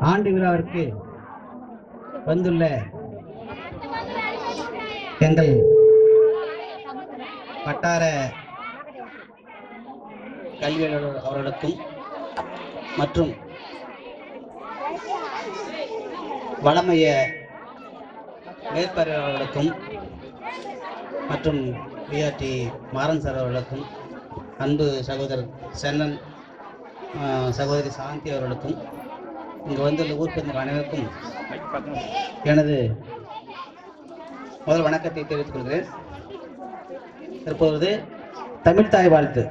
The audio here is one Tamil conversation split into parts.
ஆண்டு விழாவிற்கு வந்துள்ள எங்கள் வட்டார கல்வி அவர்களுக்கும் மற்றும் வளமைய மேற்பார்வையாளர்களுக்கும் மற்றும் பிஆர்டி மாறன் சார் அவர்களுக்கும் அன்பு சகோதரர் சென்னன் சகோதரி சாந்தி அவர்களுக்கும் இங்கு வந்துள்ள ஊர் பெருந்தர் அனைவருக்கும் எனது முதல் வணக்கத்தை தெரிவித்துக் கொள்கிறேன். தற்போது தமிழ் தாய் வாழ்த்து.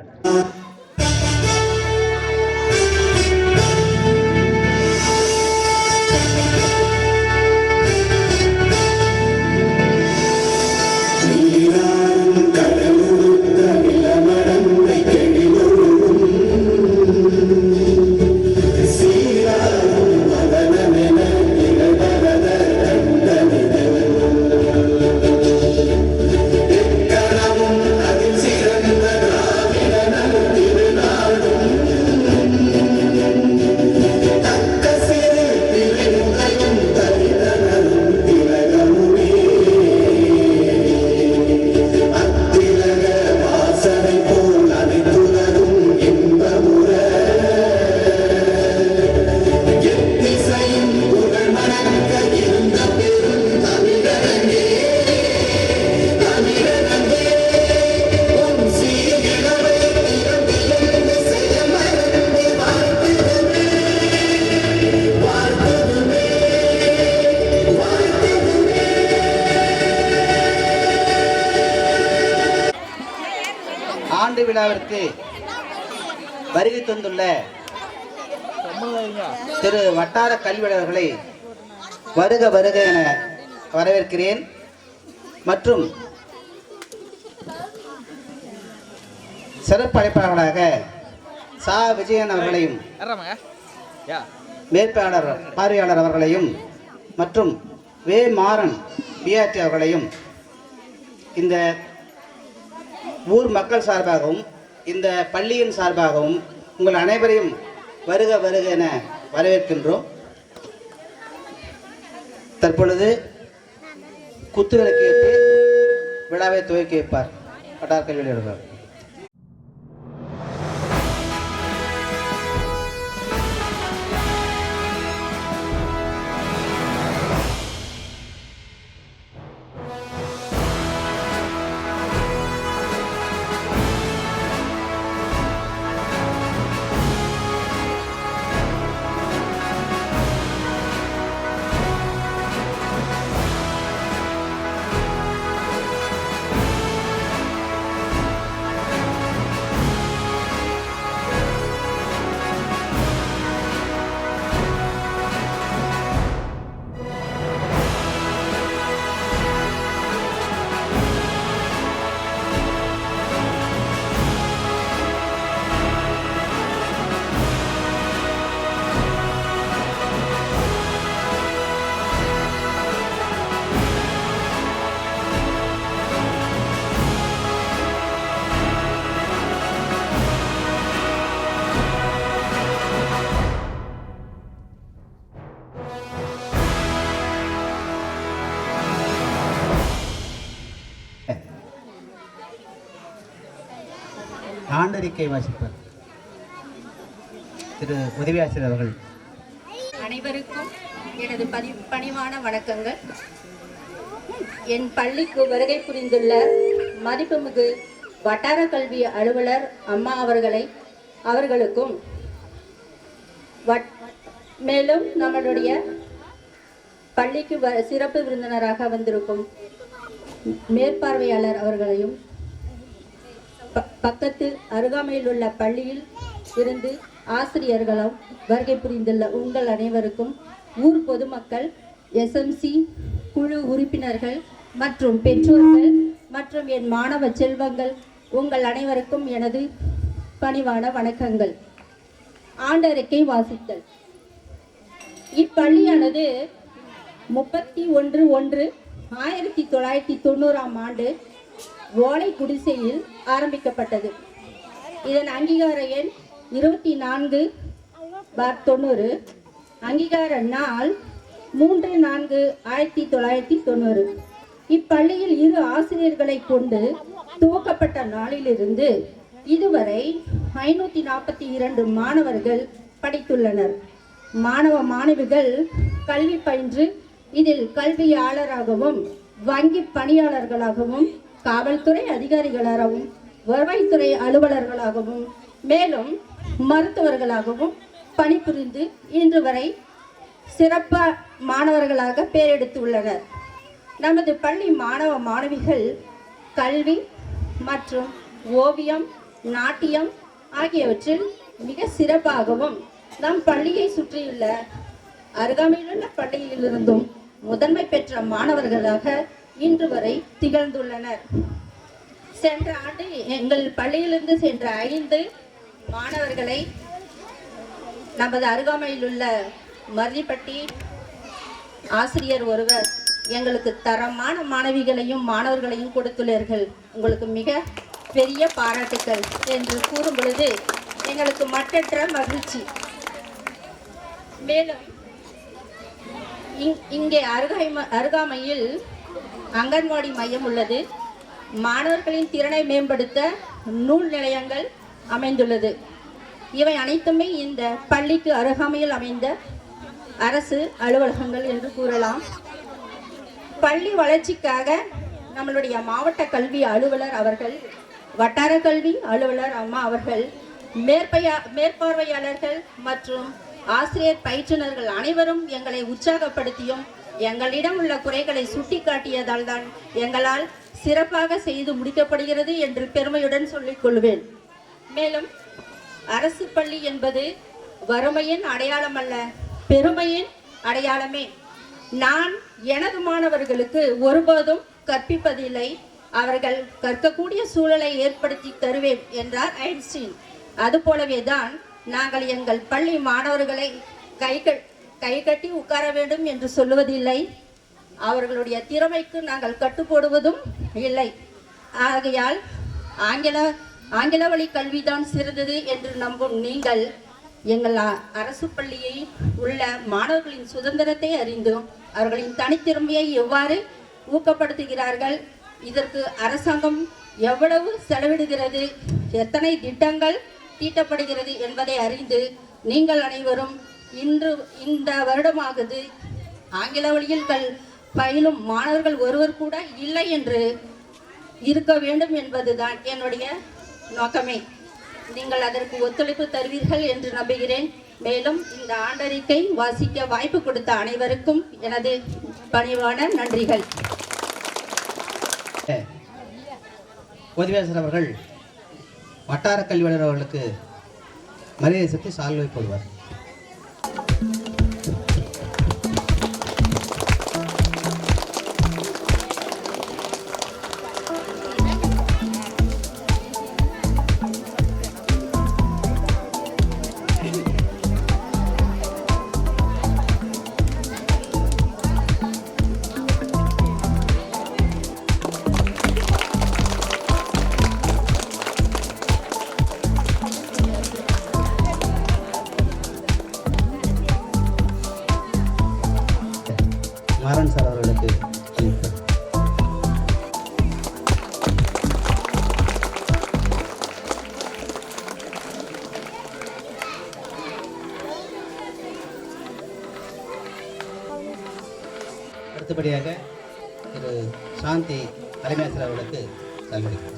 விழாவிற்கு வருகை தந்துள்ள திரு வட்டார கல்வி அவர்களை வருக வருக என வரவேற்கிறேன். மற்றும் சிறப்பு அழைப்பாளர்களாக சா விஜயன் அவர்களையும் மேற்பாளர் பார்வையாளர் அவர்களையும் மற்றும் வே மாறன் பிஆர்டி அவர்களையும் இந்த ஊர் மக்கள் சார்பாகவும் இந்த பள்ளியின் சார்பாகவும் உங்கள் அனைவரையும் வருக வருக என வரவேற்கின்றோம். தற்பொழுது குத்துவிளக்கேற்று விழாவை துவக்கி வைப்பார் வட்டார கல்வி அவர்கள். ஆண்டறிக்கை வாசிப்பார் திரு உதவி ஆசிரியர் அவர்கள். அனைவருக்கும் எனது பணிவான வணக்கங்கள். என் பள்ளிக்கு வருகை புரிந்துள்ள மதிப்புமிகு வட்டார கல்வி அலுவலர் அம்மா அவர்களுக்கும் மேலும் நம்மளுடைய பள்ளிக்கு சிறப்பு விருந்தினராக வந்திருக்கும் மேற்பார்வையாளர் அவர்களையும் பக்கத்து அருகாமையில் உள்ள பள்ளியில் இருந்து ஆசிரியர்களும் வருகை புரிந்துள்ள உங்கள் அனைவருக்கும் ஊர் பொதுமக்கள், எஸ்எம்சி குழு உறுப்பினர்கள் மற்றும் பெற்றோர்கள் மற்றும் என் மாணவ செல்வங்கள் உங்கள் அனைவருக்கும் எனது பணிவான வணக்கங்கள். ஆண்டறிக்கை வாசித்தல். இப்பள்ளியானது 31/1/1990 ஆண்டு ஓலை குடிசையில் ஆரம்பிக்கப்பட்டது. இதன் அங்கீகார எண் 24/90. அங்கீகார நாள் 3/4/1990. இப்பள்ளியில் 2 ஆசிரியர்களை கொண்டு துவக்கப்பட்ட நாளிலிருந்து இதுவரை 542 மாணவர்கள் படித்துள்ளனர். மாணவ மாணவிகள் கல்வி பயின்று இதில் கல்வியாளராகவும் வங்கி பணியாளர்களாகவும் காவல்துறை அதிகாரிகளாகவும் வருவாய்த்துறை அலுவலர்களாகவும் மேலும் மருத்துவர்களாகவும் பணிபுரிந்து இன்று வரை சிறப்பு மாணவர்களாக பெயரெடுத்துள்ளனர். நமது பள்ளி மாணவ மாணவிகள் கல்வி மற்றும் ஓவியம், நாட்டியம் ஆகியவற்றில் மிக சிறப்பாகவும் நம் பள்ளியை சுற்றியுள்ள அருகாமையிலுள்ள பள்ளியிலிருந்தும் முதன்மை பெற்ற மாணவர்களாக இன்று வரை திகழ்ந்துள்ளனர். சென்ற ஆண்டு எங்கள் பள்ளியிலிருந்து சென்ற 5 மாணவர்களை நமது அருகாமையில் உள்ள மர்ரிப்பட்டி ஆசிரியர் ஒருவர் எங்களுக்கு தரமான மாணவிகளையும் மாணவர்களையும் கொடுத்துள்ளீர்கள், உங்களுக்கு மிக பெரிய பாராட்டுக்கள் என்று கூறும் பொழுது எங்களுக்கு மட்டற்ற மகிழ்ச்சி. மேலும் இங்கே அருகாமையில் அங்கன்வாடி மையம் உள்ளது. மாணவர்களின் திறனை மேம்படுத்த நூல் நிலையங்கள் அமைந்துள்ளது. இவை அனைத்துமே இந்த பள்ளிக்கு அருகாமையில் அமைந்த அரசு அலுவலகங்கள் என்று கூறலாம். பள்ளி வளர்ச்சிக்காக நம்மளுடைய மாவட்ட கல்வி அலுவலர் அவர்கள், வட்டார கல்வி அலுவலர் அம்மா அவர்கள், மேற்பார்வையாளர்கள் மற்றும் ஆசிரியர் பயிற்றுனர்கள் அனைவரும் எங்களை உற்சாகப்படுத்தியும் எங்களிடம் உள்ள குறைகளை சுட்டி காட்டியதால் தான் எங்களால் சிறப்பாக செய்து முடிக்கப்படுகிறது என்று பெருமையுடன் சொல்லிக் கொள்வேன். மேலும் அரசு பள்ளி என்பது வறுமையின் அடையாளம் அல்ல, பெருமையின் அடையாளமே. நான் எனது மாணவர்களுக்கு ஒருபோதும் கற்பிப்பதில்லை, அவர்கள் கற்கக்கூடிய சூழலை ஏற்படுத்தி தருவேன் என்றார் ஐன்ஸ்டீன். அதுபோலவே தான் நாங்கள் எங்கள் பள்ளி மாணவர்களை கை கட்டி உட்கார வேண்டும் என்று சொல்லுவதில்லை, அவர்களுடைய திறமைக்கு நாங்கள் கட்டுப்போடுவதும் இல்லை. ஆகையால் ஆங்கில வழி கல்விதான் சிறந்தது என்று நம்பும் நீங்கள் எங்கள் அரசு பள்ளியை உள்ள மாணவர்களின் சுதந்திரத்தை அறிந்தும் அவர்களின் தனித்திறமையை எவ்வாறு ஊக்கப்படுத்துகிறார்கள், இதற்கு அரசாங்கம் எவ்வளவு செலவிடுகிறது, எத்தனை திட்டங்கள் தீட்டப்படுகிறது என்பதை அறிந்து நீங்கள் அனைவரும் இந்த வருடமாகுது ஆங்கில வழியில் பயிலும் மாணவர்கள் ஒருவர் கூட இல்லை என்று இருக்க வேண்டும் என்பதுதான் என்னுடைய நோக்கமே. நீங்கள் அதற்கு ஒத்துழைப்பு தருவீர்கள் என்று நம்புகிறேன். மேலும் இந்த ஆண்டறிக்கை வாசிக்க வாய்ப்பு கொடுத்த அனைவருக்கும் எனது பணிவான நன்றிகள். உதவியாளர் அவர்கள் வட்டார கல்வியாளர் அவர்களுக்கு மரியாதை செலுத்தி சால்வை போடுவார். மாறன் சார் அவர்களுக்கு அடுத்தபடியாக திரு சாந்தி தலைமையாசிரியர் அவர்களுக்கு நல்வழிக்கிறார்.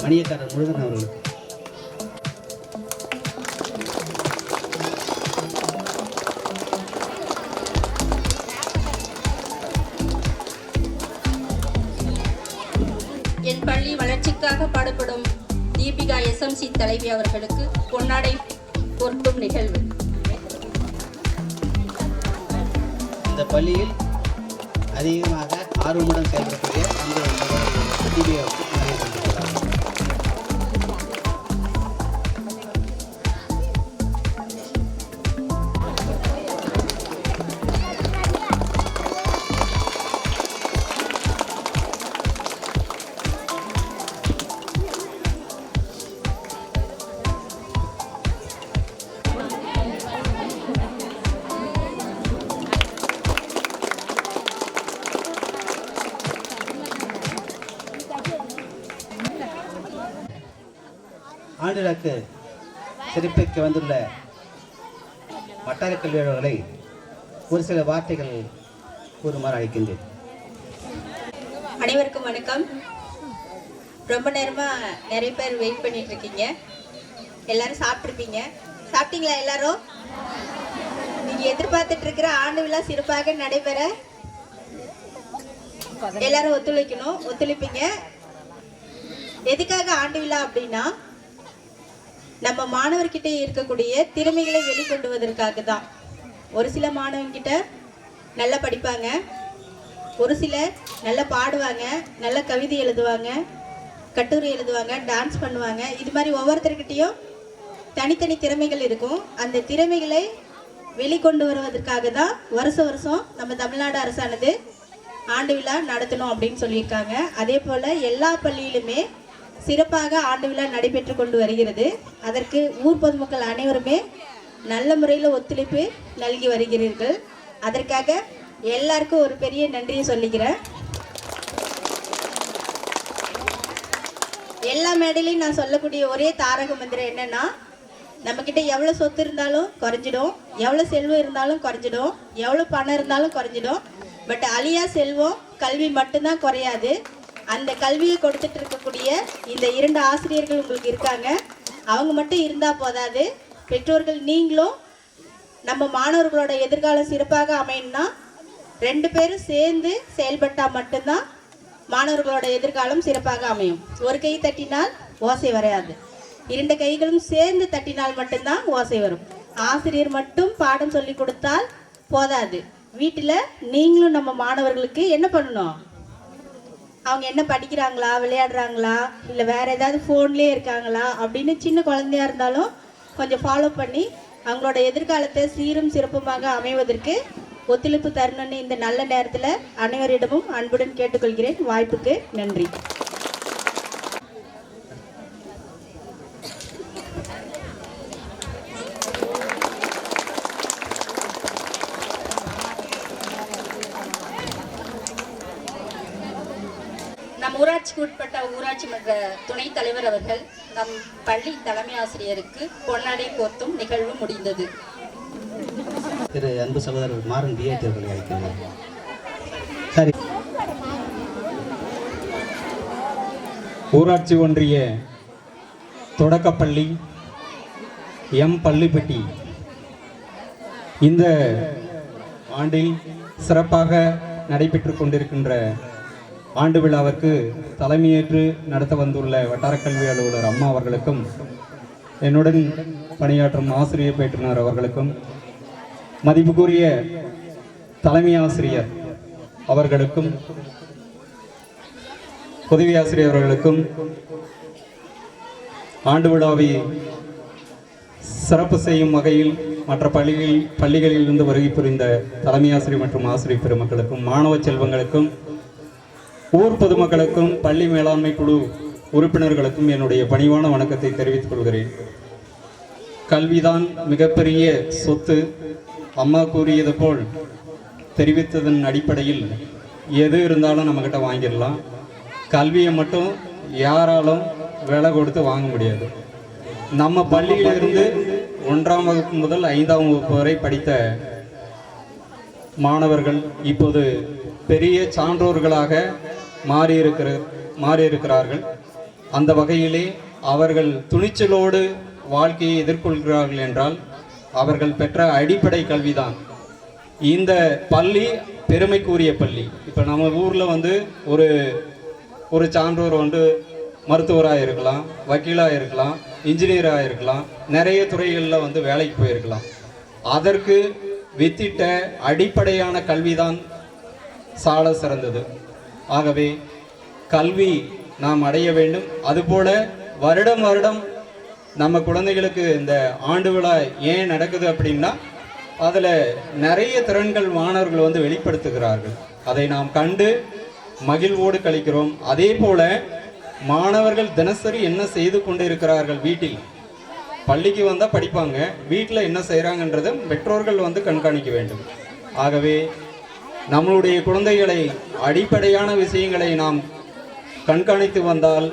மணியக்காரர் முருகன் அவர்களுக்கு என் பள்ளி வளர்ச்சிக்காக பாடுபடும் தீபிகா SMC தலைவி அவர்களுக்கு பொன்னாடை பொருத்தும் நிகழ்வு. இந்த பள்ளியில் அதிகமாக ஆர்வமுடன் செயல்படக்கூடிய தீபிகாவுக்கு நிறைய செஞ்சிருக்கிறார். ஆண்டிற்கு சிறப்பிக்க வந்துள்ள வட்டார கல்வியாளர்களை ஒரு சில வார்த்தைகள் கூறுமாறு அழைக்கின்றேன். அனைவருக்கும் வணக்கம். ரொம்ப நேரமா நிறைய பேர் வெயிட் பண்ணிட்டு இருக்கீங்க. எல்லாரும் சாப்பிட்டுருப்பீங்க. சாப்பிட்டீங்களா? எல்லாரும் நீங்க எதிர்பார்த்துட்டு இருக்கிற ஆண்டு விழா சிறப்பாக நடைபெற எல்லாரும் ஒத்துழைப்பீங்க. எதுக்காக ஆண்டு விழா அப்படின்னா, நம்ம மாணவர்கிட்ட இருக்கக்கூடிய திறமைகளை வெளிக்கொண்டுவதற்காக தான். ஒரு சில மாணவன்கிட்ட நல்லா படிப்பாங்க, ஒரு சிலர் நல்லா பாடுவாங்க, நல்ல கவிதை எழுதுவாங்க, கட்டுரை எழுதுவாங்க, டான்ஸ் பண்ணுவாங்க. இது மாதிரி ஒவ்வொருத்தர்கிட்டையும் தனித்தனி திறமைகள் இருக்கும். அந்த திறமைகளை வெளிக்கொண்டு வருவதற்காக தான் வருஷம் நம்ம தமிழ்நாடு அரசானது ஆண்டு விழா நடத்தணும் அப்படின்னு சொல்லியிருக்காங்க. அதே போல் எல்லா பள்ளியிலுமே சிறப்பாக ஆண்டு விழா நடைபெற்று கொண்டு வருகிறது. அதற்கு ஊர் பொதுமக்கள் அனைவருமே நல்ல முறையில் ஒத்துழைப்பு நல்கி வருகிறீர்கள். அதற்காக எல்லாருக்கும் ஒரு பெரிய நன்றியை சொல்லிக்கிறேன். எல்லா மேடையிலையும் நான் சொல்லக்கூடிய ஒரே தாரக மந்திரம் என்னன்னா, நம்மக்கிட்ட எவ்வளோ சொத்து இருந்தாலும் குறைஞ்சிடும், எவ்வளோ செல்வம் இருந்தாலும் குறைஞ்சிடும், எவ்வளோ பணம் இருந்தாலும் குறைஞ்சிடும். பட் அழியா செல்வம் கல்வி மட்டும்தான் குறையாது. அந்த கல்வியை கொடுத்துட்டு இருக்கக்கூடிய இந்த 2 ஆசிரியர்கள் உங்களுக்கு இருக்காங்க. அவங்க மட்டும் இருந்தால் போதாது, பெற்றோர்கள் நீங்களும் நம்ம மாணவர்களோட எதிர்காலம் சிறப்பாக அமையணும்னா 2 பேரும் சேர்ந்து செயல்பட்டால் மட்டும்தான் மாணவர்களோட எதிர்காலம் சிறப்பாக அமையும். ஒரு கை தட்டினால் ஓசை வரையாது, 2 கைகளும் சேர்ந்து தட்டினால் மட்டும்தான் ஓசை வரும். ஆசிரியர் மட்டும் பாடம் சொல்லி கொடுத்தால் போதாது, வீட்டில் நீங்களும் நம்ம மாணவர்களுக்கு என்ன பண்ணணும், அவங்க என்ன படிக்கிறாங்களா, விளையாடுறாங்களா, இல்லை வேறு ஏதாவது ஃபோன்லேயே இருக்காங்களா அப்படின்னு சின்ன குழந்தையா இருந்தாலும் கொஞ்சம் ஃபாலோ பண்ணி அவங்களோட எதிர்காலத்தை சீரும் சிறப்புமாக அமைவதற்கு ஒத்துழைப்பு தரணும்னு இந்த நல்ல நேரத்தில் அனைவரிடமும் அன்புடன் கேட்டுக்கொள்கிறேன். வாய்ப்புக்கு நன்றி. நம் ஊராட்சிக்கு உட்பட்ட ஊராட்சி மன்ற துணைத் தலைவர் அவர்கள் நம் பள்ளி தலைமை ஆசிரியருக்கு பொன்னாடை போர்த்தும் நிகழ்வு முடிந்தது. திரு அன்பு சகோதரர் மாறன் பிஏடி அவர்களை அழைக்கிறார். சரி. ஊராட்சி ஒன்றிய தொடக்கப்பள்ளி எம் பள்ளிப்பட்டி இந்த ஆண்டில் சிறப்பாக நடைபெற்று கொண்டிருக்கின்ற ஆண்டு விழாவிற்கு தலைமையேற்று நடத்த வந்துள்ள வட்டார கல்வி அலுவலர் அம்மா அவர்களுக்கும், என்னுடன் பணியாற்றும் ஆசிரியர் பயிற்றுனர் அவர்களுக்கும், மதிப்புக்குரிய தலைமை ஆசிரியர் அவர்களுக்கும், உதவி ஆசிரியர் அவர்களுக்கும், ஆண்டு விழாவை சிறப்பு செய்யும் வகையில் மற்ற பள்ளிகளிலிருந்து வருகை புரிந்த தலைமை ஆசிரியர் மற்றும் ஆசிரியர் பெருமக்களுக்கும், மாணவ செல்வங்களுக்கும், ஊர் பொதுமக்களுக்கும், பள்ளி மேலாண்மை குழு உறுப்பினர்களுக்கும் என்னுடைய பணிவான வணக்கத்தை தெரிவித்துக் கொள்கிறேன். கல்விதான் மிகப்பெரிய சொத்து. அம்மா கூறியது போல் தெரிவித்ததன் அடிப்படையில் எது இருந்தாலும் நம்மக்கிட்ட வாங்கிடலாம். கல்வியை மட்டும் யாராலும் விலை கொடுத்து வாங்க முடியாது. நம்ம பள்ளியிலிருந்து 1ஆம் வகுப்பு முதல் 5ஆம் வகுப்பு வரை படித்த மாணவர்கள் இப்போது பெரிய சான்றோர்களாக மாறியிருக்கிறார்கள். அந்த வகையிலே அவர்கள் துணிச்சலோடு வாழ்க்கையை எதிர்கொள்கிறார்கள் என்றால் அவர்கள் பெற்ற அடிப்படை கல்விதான். இந்த பள்ளி பெருமைக்குரிய பள்ளி. இப்போ நம்ம ஊரில் ஒரு சான்றோர் மருத்துவராக இருக்கலாம், வக்கீலாக இருக்கலாம், இன்ஜினியராக இருக்கலாம், நிறைய துறைகளில் வேலைக்கு போயிருக்கலாம். அதற்கு வித்திட்ட அடிப்படையான கல்விதான் சால சிறந்தது. ஆகவே கல்வி நாம் அடைய வேண்டும். அதுபோல வருடம் வருடம் நம்ம குழந்தைகளுக்கு இந்த ஆண்டு விழா ஏன் நடக்குது அப்படின்னா, அதில் நிறைய திறன்கள் மாணவர்கள் வெளிப்படுத்துகிறார்கள். அதை நாம் கண்டு மகிழ்வோடு கழிக்கிறோம். அதே போல மாணவர்கள் தினசரி என்ன செய்து கொண்டு இருக்கிறார்கள், வீட்டில் பள்ளிக்கு வந்தால் படிப்பாங்க, வீட்டில் என்ன செய்கிறாங்கன்றதை பெற்றோர்கள் கண்காணிக்க வேண்டும். ஆகவே நம்மளுடைய குழந்தைகளை அடிப்படையான விஷயங்களை நாம் கண்காணித்து வந்தால்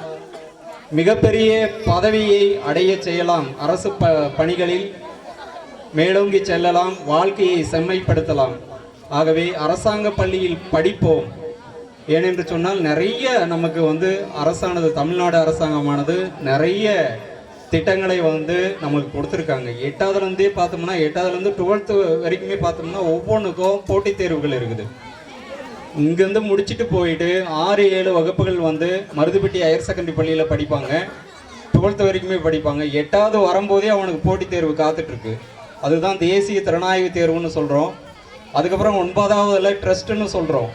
மிகப்பெரிய பதவியை அடைய செய்யலாம். அரசு பணிகளில் மேலோங்கி செல்லலாம், வாழ்க்கையை செம்மைப்படுத்தலாம். ஆகவே அரசாங்க பள்ளியில் படிப்போம். ஏனென்று சொன்னால் நிறைய நமக்கு அரசானது, தமிழ்நாடு அரசாங்கமானது நிறைய திட்டங்களை நம்மளுக்கு கொடுத்துருக்காங்க. 8ஆவதுலேருந்தே பார்த்தோம்னா 8ஆவதுலேருந்து 12th வரைக்குமே பார்த்தோம்னா ஒவ்வொன்றுக்கும் போட்டித் தேர்வுகள் இருக்குது. இங்கேருந்து முடிச்சுட்டு போயிட்டு 6-7 வகுப்புகள் மருதுப்பட்டி ஹையர் செகண்டரி பள்ளியில் படிப்பாங்க. 12th வரைக்குமே படிப்பாங்க. 8ஆவது வரும்போதே அவனுக்கு போட்டித் தேர்வு காத்துட்ருக்கு. அதுதான் தேசிய திறனாய்வு தேர்வுன்னு சொல்கிறோம். அதுக்கப்புறம் 9ஆவதில் ட்ரஸ்ட்டுன்னு சொல்கிறோம்.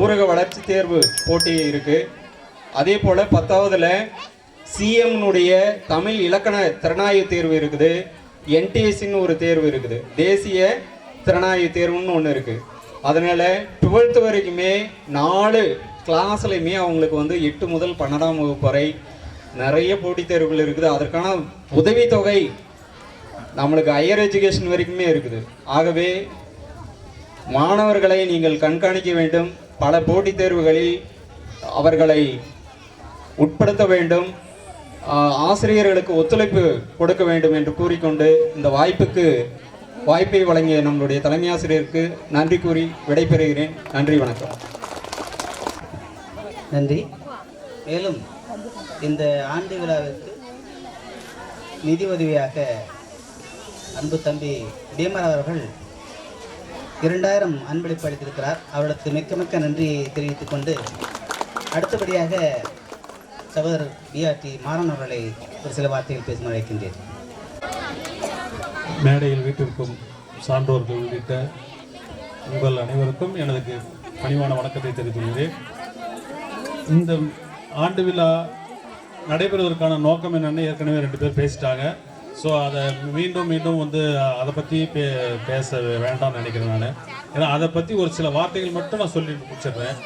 ஊரக வளர்ச்சி தேர்வு போட்டி இருக்குது. அதே போல் 10ஆவதில் சிஎம்னுடைய தமிழ் இலக்கண திறனாய்வு தேர்வு இருக்குது. என்டிஎஸ்சின்னு ஒரு தேர்வு இருக்குது, தேசிய திறனாய்வு தேர்வுன்னு ஒன்று இருக்குது. அதனால் 12th வரைக்குமே 4 கிளாஸ்லையுமே அவங்களுக்கு 8 முதல் 12ஆம் வகுப்பு வரை நிறைய போட்டித் தேர்வுகள் இருக்குது. அதற்கான உதவித்தொகை நம்மளுக்கு ஹையர் எஜுகேஷன் வரைக்குமே இருக்குது. ஆகவே மாணவர்களை நீங்கள் கண்காணிக்க வேண்டும். பல போட்டித் தேர்வுகளில் அவர்களை உட்படுத்த வேண்டும். ஆசிரியர்களுக்கு ஒத்துழைப்பு கொடுக்க வேண்டும் என்று கூறிக்கொண்டு இந்த வாய்ப்பை வழங்கிய நம்மளுடைய தலைமை ஆசிரியருக்கு நன்றி கூறி விடைபெறுகிறேன். நன்றி, வணக்கம். நன்றி. மேலும் இந்த ஆண்டு விழாவிற்கு நிதி உதவியாக அன்பு தம்பி பீமர் அவர்கள் 2000 அன்பளிப்பு அளித்திருக்கிறார். அவர்களுக்கு மிக்க மிக்க நன்றியை தெரிவித்துக் கொண்டு அடுத்தபடியாக சகோதரர் பிஆர்டி மாறன் அவர்களை ஒரு சில வார்த்தைகள் பேசுமாறு அழைக்கின்றேன். மேடையில் வீட்டிற்கும் சான்றோர்கள் உள்ளிட்ட உங்கள் அனைவருக்கும் எனது பணிவான வணக்கத்தை தெரிவித்துள்ளேன். இந்த ஆண்டு விழா நடைபெறுவதற்கான நோக்கம் என்னென்னு ஏற்கனவே 2 பேர் பேசிட்டாங்க. ஸோ அதை மீண்டும் அதை பற்றி பேச வேண்டாம்னு நினைக்கிறேன் நான். ஏன்னா அதை பற்றி ஒரு சில வார்த்தைகள் மட்டும் நான் சொல்லி முடிச்சிடுறேன்.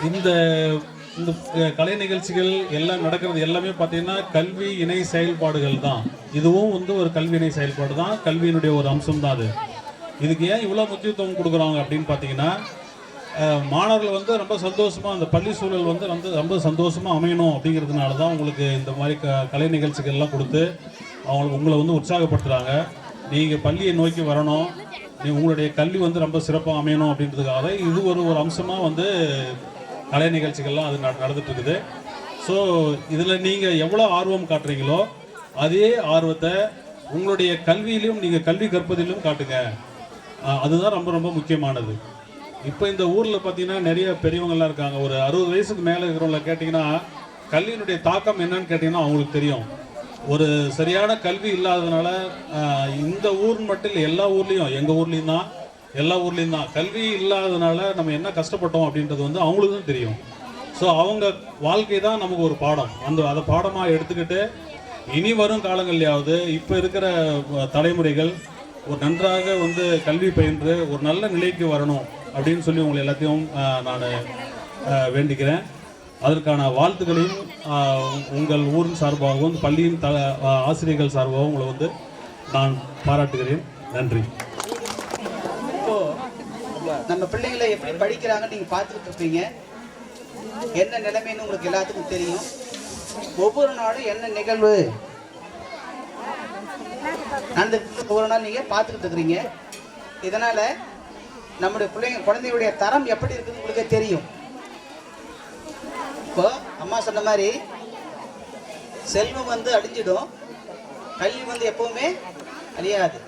இந்த இந்த கலை நிகழ்ச்சிகள் எல்லாம் நடக்கிறது எல்லாமே பார்த்தீங்கன்னா கல்வி இணை செயல்பாடுகள் தான். இதுவும் ஒரு கல்வி இணை செயல்பாடு தான், கல்வியினுடைய ஒரு அம்சம் தான் அது. இதுக்கு ஏன் இவ்வளோ முக்கியத்துவம் கொடுக்குறாங்க அப்படின்னு பார்த்தீங்கன்னா, மாணவர்கள் ரொம்ப சந்தோஷமாக அந்த பள்ளி சூழல் ரொம்ப சந்தோஷமாக அமையணும் அப்படிங்கிறதுனால தான் உங்களுக்கு இந்த மாதிரி கலை நிகழ்ச்சிகள்லாம் கொடுத்து உங்களை உற்சாகப்படுத்துகிறாங்க. நீங்கள் பள்ளியை நோக்கி வரணும், உங்களுடைய கல்வி ரொம்ப சிறப்பாக அமையணும் அப்படின்றதுக்காக இது ஒரு அம்சமாக கலை நிகழ்ச்சிகள்லாம் அது நடந்துட்டு இருக்குது. ஸோ இதில் நீங்கள் எவ்வளோ ஆர்வம் காட்டுறீங்களோ அதே ஆர்வத்தை உங்களுடைய கல்வியிலும் நீங்கள் கல்வி கற்பதிலும் காட்டுங்க. அதுதான் ரொம்ப ரொம்ப முக்கியமானது. இப்போ இந்த ஊரில் பார்த்தீங்கன்னா நிறைய பெரியவங்கள்லாம் இருக்காங்க. ஒரு 60 வயசுக்கு மேலே இருக்கிறவங்கள கேட்டிங்கன்னா கல்வியினுடைய தாக்கம் என்னன்னு கேட்டிங்கன்னா அவங்களுக்கு தெரியும். ஒரு சரியான கல்வி இல்லாததுனால இந்த ஊர் மட்டும் இல்லை, எல்லா ஊர்லேயும், எங்கள் ஊர்லேயும் தான், எல்லா ஊர்லேயும் தான் கல்வி இல்லாததுனால நம்ம என்ன கஷ்டப்பட்டோம் அப்படின்றது அவங்களுக்கும் தெரியும். ஸோ அவங்க வாழ்க்கை தான் நமக்கு ஒரு பாடம். அதை பாடமாக எடுத்துக்கிட்டு இனி வரும் காலங்கள்லையாவது இப்போ இருக்கிற தலைமுறைகள் ஒரு நன்றாக கல்வி பயின்று ஒரு நல்ல நிலைக்கு வரணும் அப்படின்னு சொல்லி உங்களை எல்லாத்தையும் நான் வேண்டிக்கிறேன். அதற்கான வாழ்த்துக்களையும் உங்கள் ஊரின் சார்பாகவும் பள்ளியின் ஆசிரியர்கள் சார்பாகவும் உங்களை நான் பாராட்டுகிறேன். நன்றி. நம்ம பிள்ளைங்களை எப்படி படிக்கிறாங்கன்னு நீங்கள் பார்த்துக்கிட்டு இருப்பீங்க. என்ன நிலைமைன்னு உங்களுக்கு எல்லாத்துக்கும் தெரியும். ஒவ்வொரு நாளும் என்ன நிகழ்வு நடந்துட்டு ஒவ்வொரு நாள் நீங்கள் பார்த்துக்கிட்டு இருக்கிறீங்க. இதனால் நம்முடைய குழந்தையுடைய தரம் எப்படி இருக்குதுன்னு உங்களுக்கே தெரியும். இப்போ அம்மா சொன்ன மாதிரி செல்வம் அழிஞ்சிடும், கல்வி எப்பவுமே அழியாது.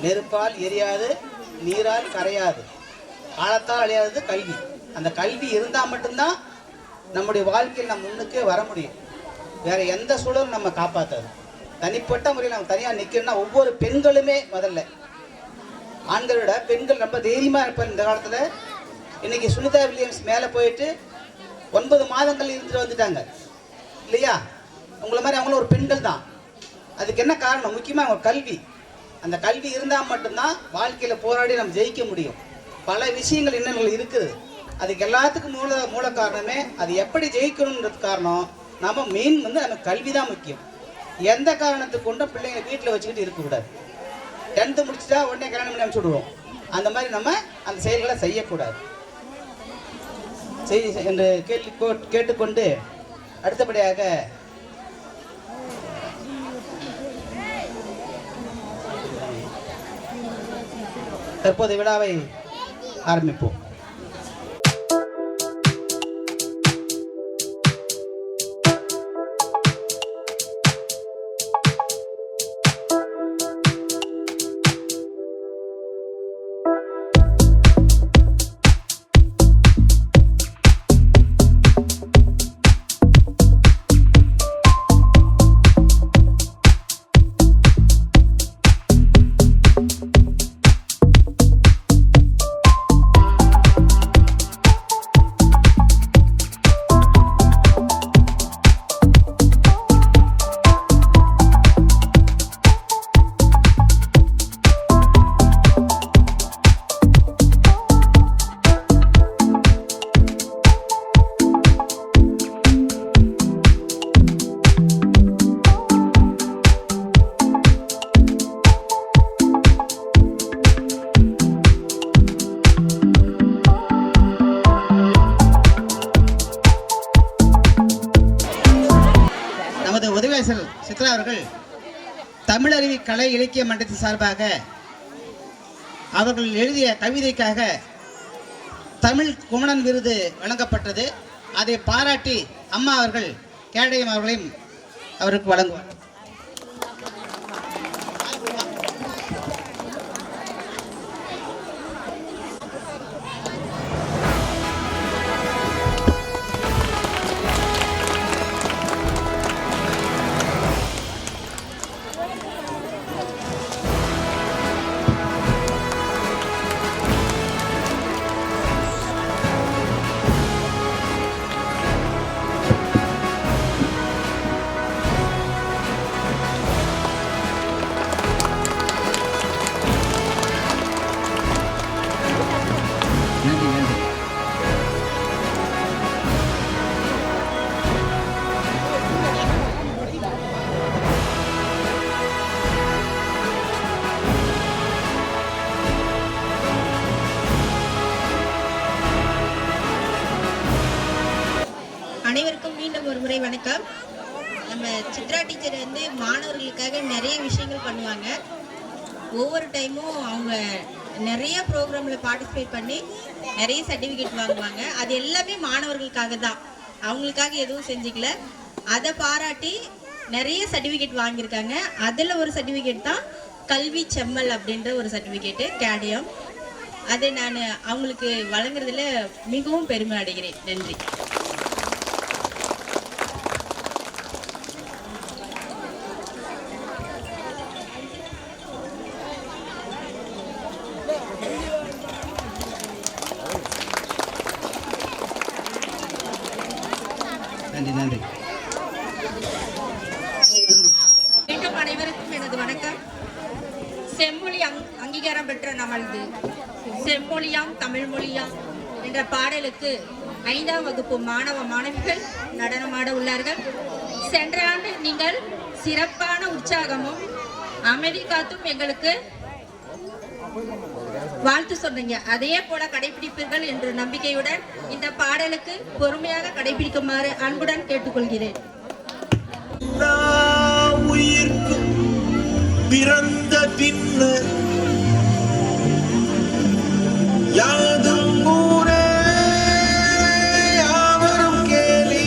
நெருப்பால் எரியாது, நீரால் கரையாது, காலத்தால் அழியாதது கல்வி. அந்த கல்வி இருந்தால் மட்டும்தான் நம்முடைய வாழ்க்கையில் நம்ம முன்னுக்கு வர முடியும். வேறு எந்த சூழலும் நம்ம காப்பாற்றாது. தனிப்பட்ட முறையில் நம்ம தனியாக நிற்கணும்னா ஒவ்வொரு பெண்களுமே முதல்ல ஆண்களை விட பெண்கள் ரொம்ப தைரியமாக இருப்பார். இந்த காலத்தில் இன்றைக்கி சுனிதா வில்லியம்ஸ் மேலே போயிட்டு 9 மாதங்கள் இருந்துட்டு வந்துட்டாங்க இல்லையா? உங்களை மாதிரி அவங்களும் ஒரு பெண்கள் தான். அதுக்கு என்ன காரணம்? முக்கியமாக அவங்க கல்வி. அந்த கல்வி இருந்தால் மட்டும்தான் வாழ்க்கையில் போராடி நம்ம ஜெயிக்க முடியும். பல விஷயங்கள் இன்னும் இருக்குது. அதுக்கு எல்லாத்துக்கும் மூல காரணமே அது எப்படி ஜெயிக்கணுன்றது காரணம் நம்ம மெயின் நம்ம கல்வி தான் முக்கியம். எந்த காரணத்துக்கு கொண்டும் பிள்ளைங்க வீட்டில் வச்சுக்கிட்டு இருக்கக்கூடாது. 10th முடிச்சுட்டா உடனே கல்யாணம் பண்ணி அனுப்பிச்சு விடுவோம். அந்த மாதிரி நம்ம அந்த செயல்களை செய்யக்கூடாது என்று கேட்டுக்கொண்டு அடுத்தபடியாக தற்போது விழாவை ஆரம்பிப்போம். சித்ரா அவர்கள் தமிழருவி கலை இலக்கிய மன்றத்தின் சார்பாக அவர்கள் எழுதிய கவிதைக்காக தமிழ் குமணன் விருது வழங்கப்பட்டது. அதை பாராட்டி அம்மா அவர்கள் கேடயம் அவர்களையும் அவருக்கு வழங்குவார். அனைவருக்கும் மீண்டும் ஒரு முறை வணக்கம். நம்ம சித்ரா டீச்சர் மாணவர்களுக்காக நிறைய விஷயங்கள் பண்ணுவாங்க. ஒவ்வொரு டைமும் அவங்க நிறைய ப்ரோக்ராமில் பார்ட்டிசிபேட் பண்ணி நிறைய சர்டிஃபிகேட் வாங்குவாங்க. அது எல்லாமே மாணவர்களுக்காக தான், அவங்களுக்காக எதுவும் செஞ்சுக்கல. அதை பாராட்டி நிறைய சர்டிஃபிகேட் வாங்கியிருக்காங்க. அதில் ஒரு சர்டிஃபிகேட் தான் கல்வி செம்மல் அப்படின்ற ஒரு சர்டிஃபிகேட்டு கேடயம். அதை நான் அவங்களுக்கு வழங்குறதுல மிகவும் பெருமை அடைகிறேன். நன்றி. நன்றி நன்றி. மீண்டும் அனைவருக்கும் எனது வணக்கம். செம்மொழி அங்கீகாரம் பெற்ற நமது செம்மொழியாம் தமிழ் மொழியாம் என்ற பாடலுக்கு 5ஆம் வகுப்பு மாணவ மாணவிகள் நடனமாட உள்ளார்கள். சென்ற ஆண்டு நீங்கள் சிறப்பான உற்சாகமும் அமைதி காத்தும் எங்களுக்கு வாழ்த்து சொன்னீங்க. அதே போல கடைபிடிப்பீர்கள் என்ற நம்பிக்கையுடன் இந்த பாடலுக்கு பொறுமையாக கடைபிடிக்குமாறு அன்புடன் கேட்டுக்கொள்கிறேன். உயிர்க்கும் பிறந்த பின்னர் யாதும் ஊரே யாவரும் கேளி.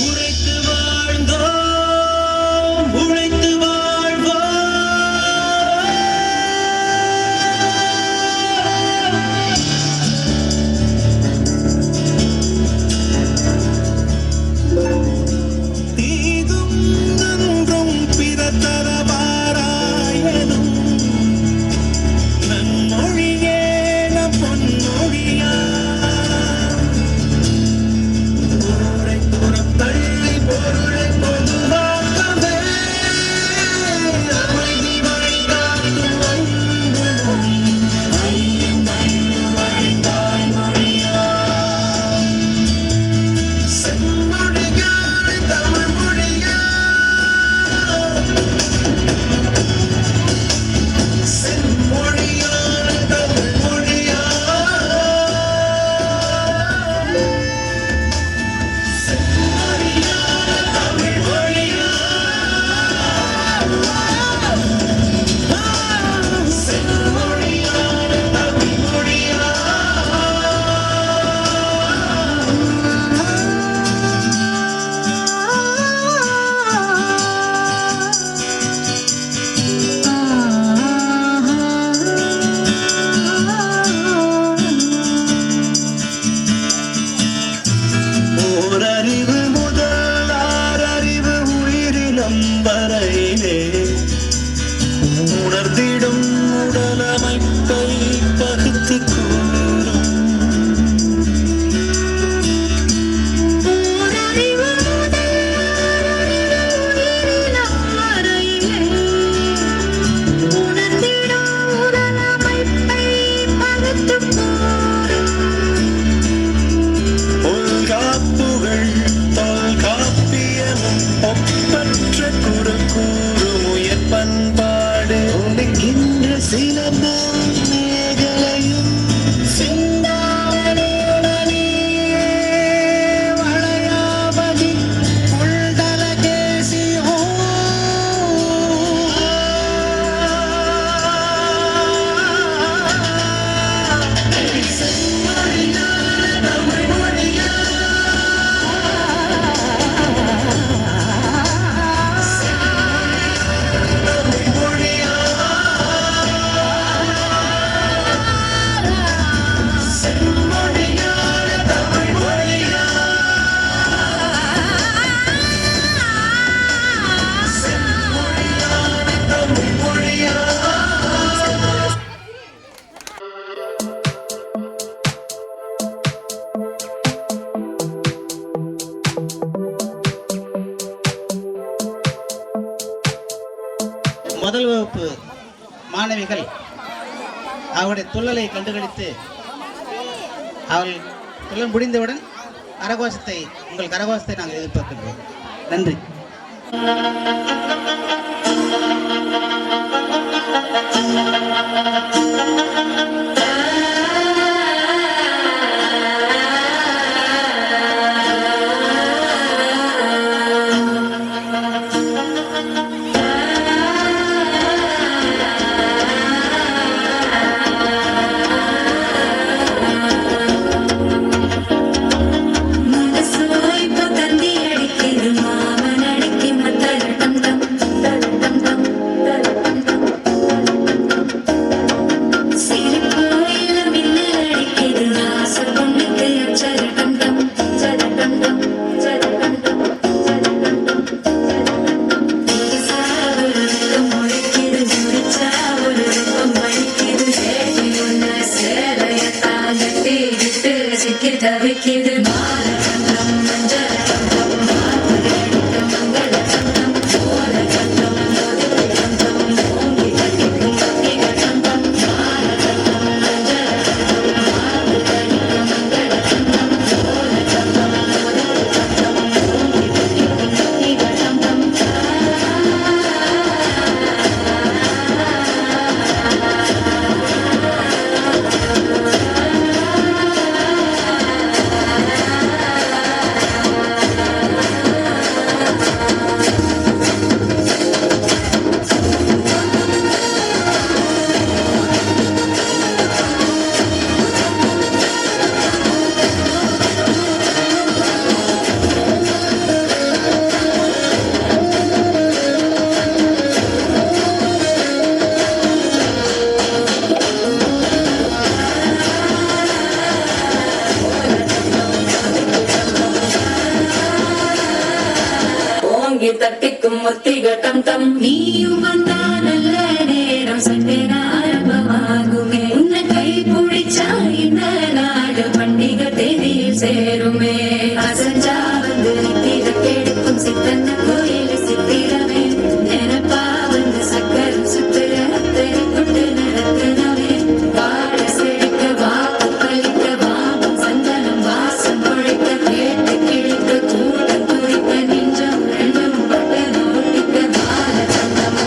உழைத்து வாழ்ந்தோம் முதல் வகுப்பு மாணவிகள் அவருடைய துள்ளலை கண்டுகளித்து அவர்கள் துள்ளல் முடிந்தவுடன் உங்கள் கரகோஷத்தை நாங்கள் எதிர்பார்க்கின்றோம். நன்றி. தட்டிக்கும் ஒத்திகட்டம் தம் நீயும் வந்தா நல்ல நேரம் சட்டே ஆரம்பமாகுமே உன்னை கை பிடிச்சா இந்த நாடு பண்டிகை தேதியில் சேருமே அசஞ்சா வந்து நித்திர கெடுக்கும் சித்தன்ன கோயில் சித்திரமே நினைப்பா வந்து சக்கரம் சுத்துற அத்தனை கொண்டு நடத்தினவே வாழ செழிக்க வாக்கு பலிக்க வாபம் சந்தனம் வாசம் பொழிக்க கேட்டு கிழிக்க கூட்டம் துடிக்க நெஞ்சம் ரெண்டும் பட்டு நோட்டிக்க வாழ தந்தம்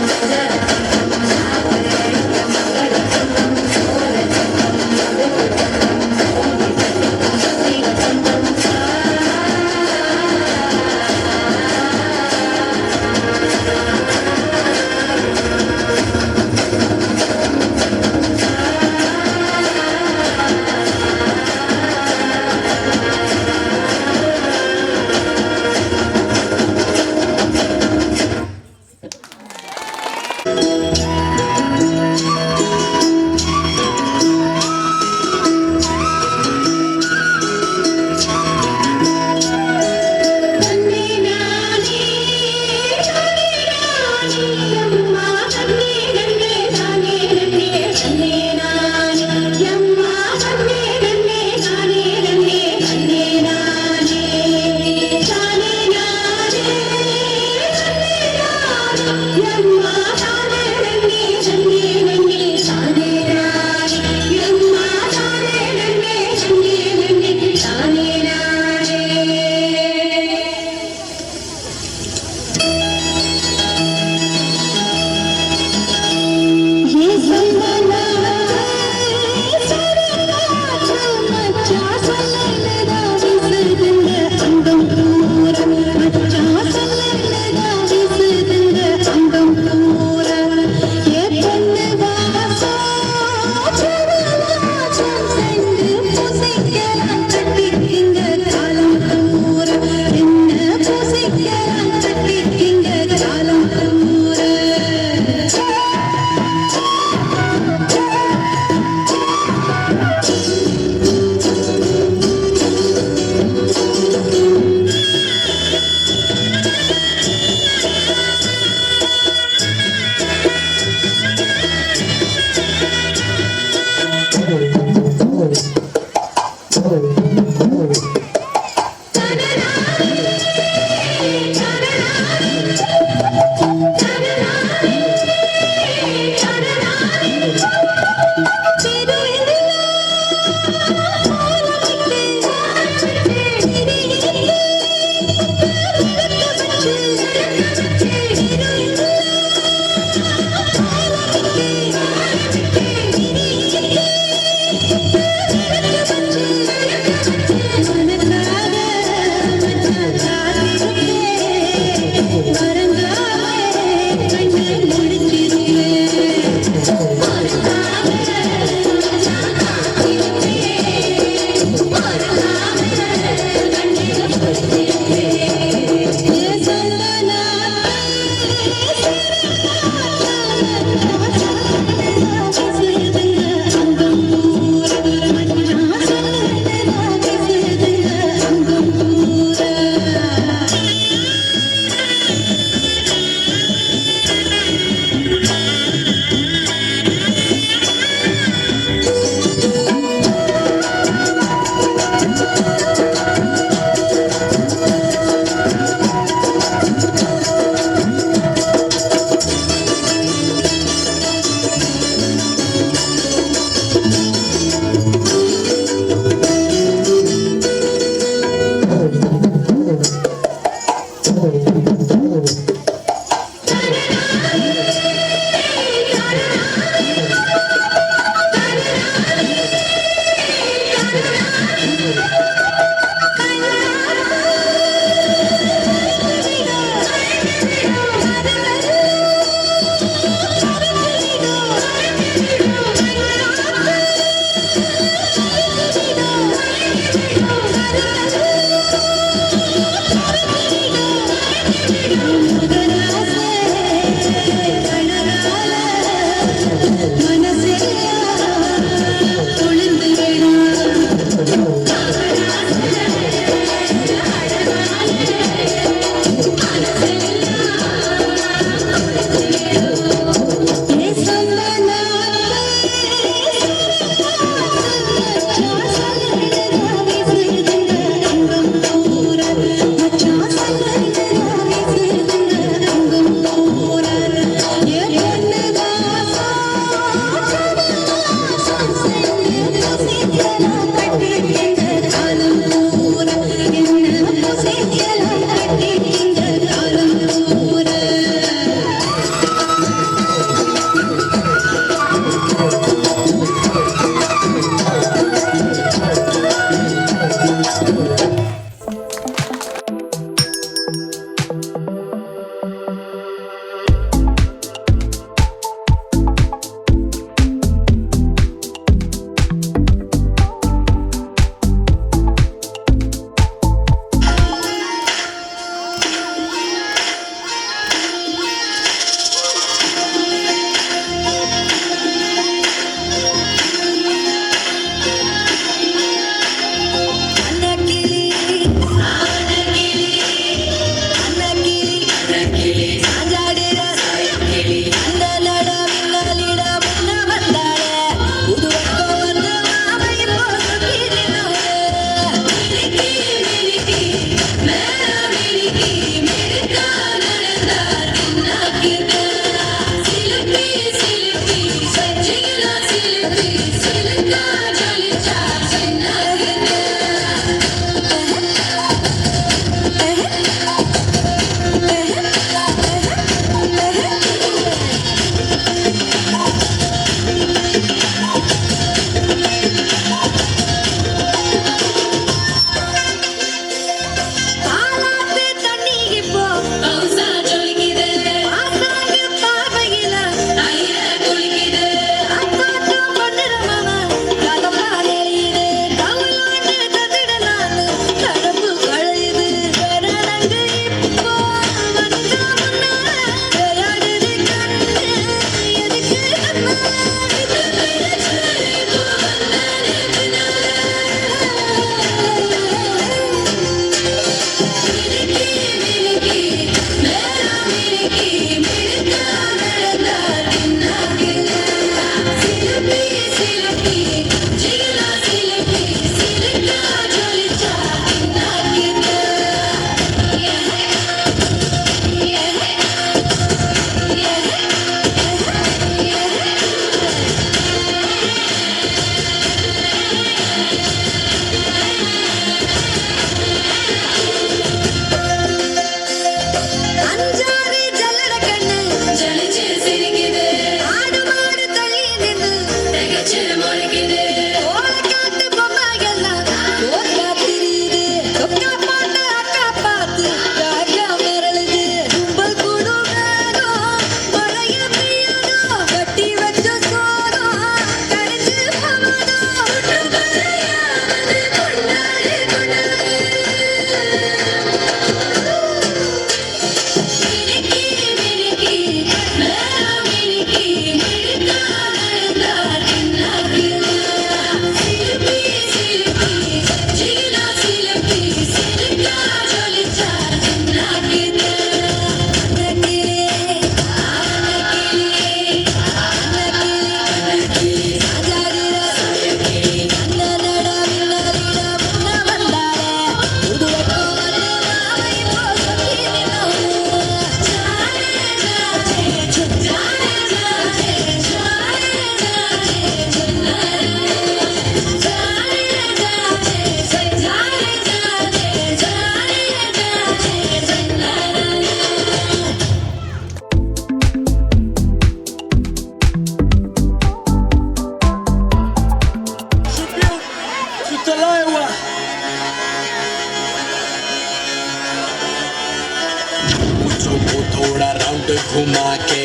घुमा के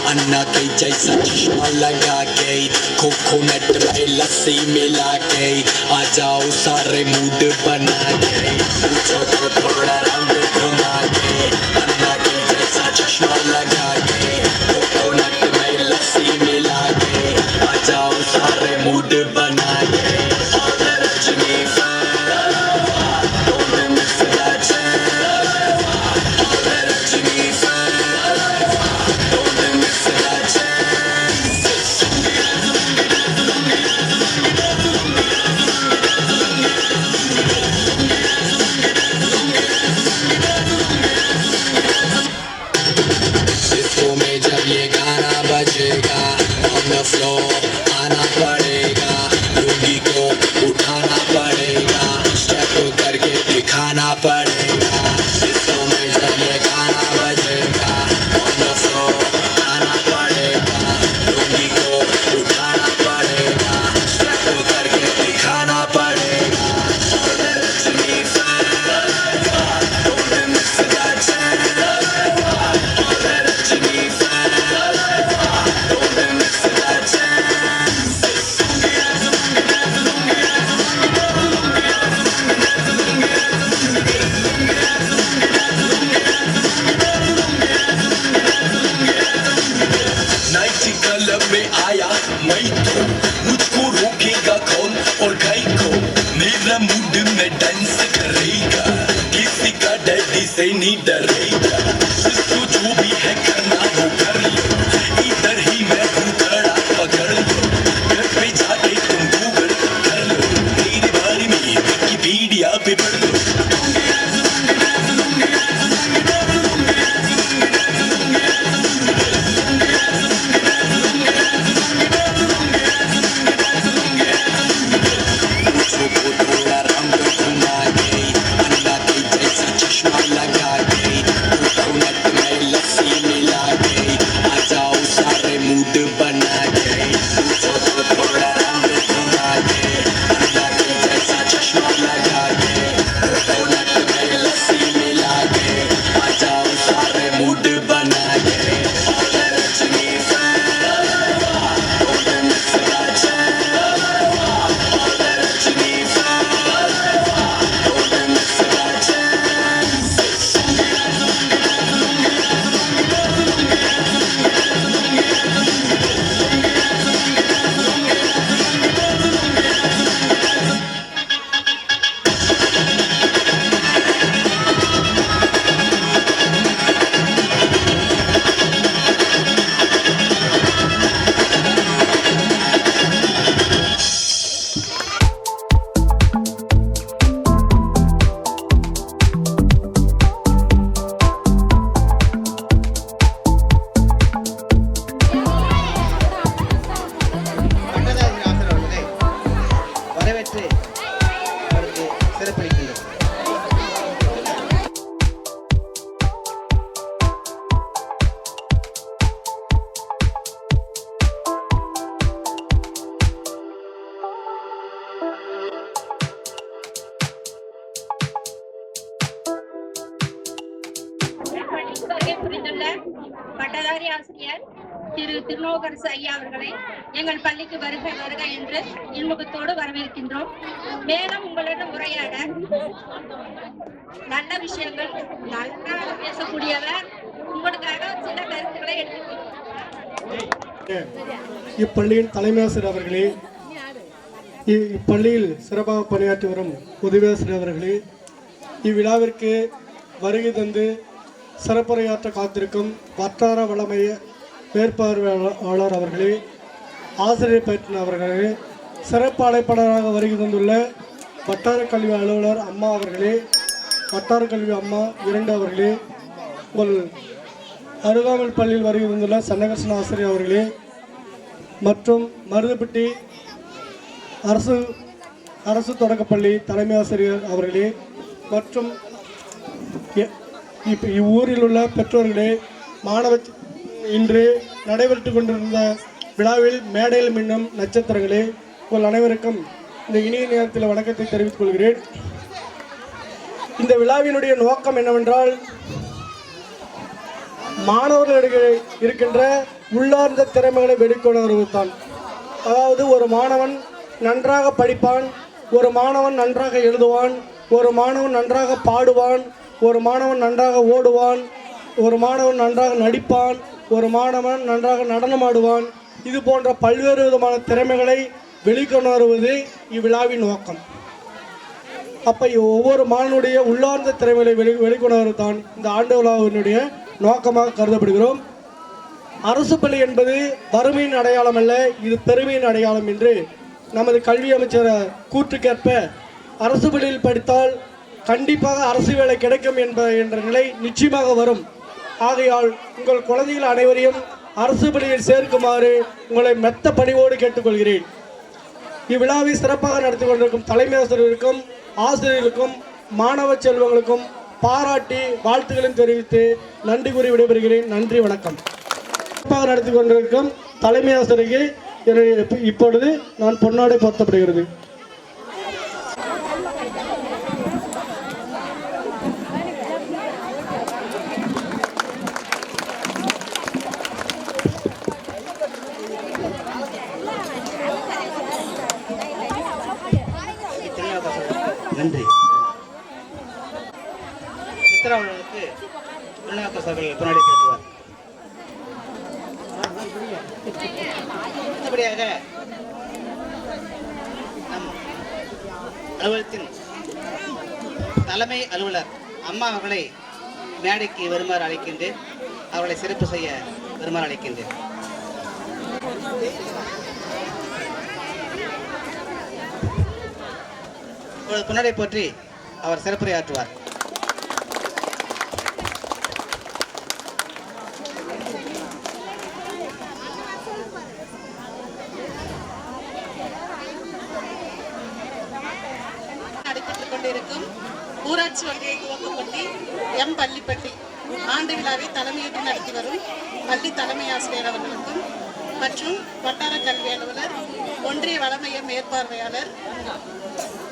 अन्ना के जैसा चश्मा लगा के कोकोनट में लस्सी मिला के आ जाओ सारे मूड बना के पूछो तो थोड़ा रंग घुमा के अन्ना के जैसा चश्मा लगा के कोकोनट में लस्सी मिला के आ जाओ सारे मूड बना के से नहीं डरेगा, जिसको जो भी है करना वो कर लो, इधर ही मैं हूँ खड़ा पकड़ लो, घर पे जाके तुम गूगल कर लो, मेरी बारी में विकिपीडिया पे पढ़ लो। பட்டதாரி ஆசிரியர் திரு திருநாவுக்கரசு ஐயா அவர்களை எங்கள் பள்ளிக்கு வருக வருக என்று இன்முகத்தோடு வரவேற்கின்றோம். மேலும் உங்களிடம் உரையாட நல்ல விஷயங்கள் நல்லா பேசக்கூடியவர் உங்களுக்காக சில கருத்துக்களை எடுத்துக்கொள்கிறோம். இப்பள்ளியின் தலைமை ஆசிரியர் அவர்களே, இப்பள்ளியில் சிறப்பாக பணியாற்றி வரும் உதவி ஆசிரியர் அவர்களே, இவ்விழாவிற்கு வருகை தந்து சிறப்புரையாற்ற காத்திருக்கும் வட்டார வளமைய மேற்பார்வையாளர் அவர்களே, ஆசிரியர் பயிற்றுனர் அவர்களே, சிறப்பு அழைப்பாளராக வருகை தந்துள்ள வட்டார கல்வி அலுவலர் அம்மா அவர்களே, வட்டார கல்வி அம்மா 2 அவர்களே, உங்கள் அருகாமல் பள்ளியில் வருகை தந்துள்ள சன்னகர்ஷன் ஆசிரியர் அவர்களே, மற்றும் மருதுப்பட்டி அரசு தொடக்கப்பள்ளி தலைமை ஆசிரியர் அவர்களே, மற்றும் இவ்வூரில் உள்ள பெற்றோர்களே, மாணவ இன்று நடைபெற்று கொண்டிருந்த விழாவில் மேடையில் மின்னும் நட்சத்திரங்களே, உங்கள் அனைவருக்கும் இந்த இனிய நேரத்தில் வணக்கத்தை தெரிவித்துக் கொள்கிறேன். இந்த விழாவினுடைய நோக்கம் என்னவென்றால், மாணவர்களிடையே இருக்கின்ற உள்ளார்ந்த திறமைகளை வெளிக்கொணர்வதுதான். அதாவது ஒரு மாணவன் நன்றாக படிப்பான், ஒரு மாணவன் நன்றாக எழுதுவான், ஒரு மாணவன் நன்றாக பாடுவான், ஒரு மாணவன் நன்றாக ஓடுவான், ஒரு மாணவன் நன்றாக நடிப்பான், ஒரு மாணவன் நன்றாக நடனமாடுவான். இது போன்ற பல்வேறு விதமான திறமைகளை வெளிக்கொணர்வது இவ்விழாவின் நோக்கம். அப்போ ஒவ்வொரு மாணவனுடைய உள்ளார்ந்த திறமைகளை வெளிக்கொணர்வது தான் இந்த ஆண்டு விழாவினுடைய நோக்கமாக கருதப்படுகிறோம். அரசு பள்ளி என்பது வறுமையின் அடையாளம் அல்ல, இது பெருமையின் அடையாளம் என்று நமது கல்வி அமைச்சர் கூற்றுக்கேற்ப அரசு பள்ளியில் படித்தால் கண்டிப்பாக அரசு வேலை கிடைக்கும் என்ற நிலை நிச்சயமாக வரும். ஆகையால் உங்கள் குழந்தைகள் அனைவரையும் அரசு பள்ளியில் சேர்க்குமாறு உங்களை மெத்த பணிவோடு கேட்டுக்கொள்கிறேன். இவ்விழாவை சிறப்பாக நடத்தி கொண்டிருக்கும் தலைமை ஆசிரியர்களுக்கும் ஆசிரியர்களுக்கும் மாணவ செல்வங்களுக்கும் பாராட்டி வாழ்த்துக்களையும் தெரிவித்து நன்றி கூறி விடைபெறுகிறேன். நன்றி, வணக்கம். சிறப்பாக நடத்தி கொண்டிருக்கும் தலைமை ஆசிரியருக்கு இப்பொழுது நான் பொன்னாடை போர்த்தப்படுகிறது. நன்றி. சித்திராவளனுக்கு திருநாவுக்கரசர்கள் பொன்னாடை போர்த்துவார். அடுத்தபடியாக நம் அலுவலகத்தின் தலைமை அலுவலர் அம்மா அவர்களை மேடைக்கு வருமாறு அழைக்கின்றேன். அவர்களை சிறப்பு செய்ய வருமாறு அழைக்கின்றேன். புன்னடை போற்றி அவர் சிறப்புரையாற்றுவார். நடைபெற்றுக் கொண்டிருக்கும் ஊராட்சி ஒன்றிய துவக்கப்பட்டி எம் பள்ளிப்பட்டி ஆண்டு விழாவை தலைமையேற்று நடத்தி வரும் பள்ளி தலைமை ஆசிரியர் அவர்களுக்கும் மற்றும் வட்டார கல்வி அலுவலர், ஒன்றிய வளமைய மேற்பார்வையாளர்,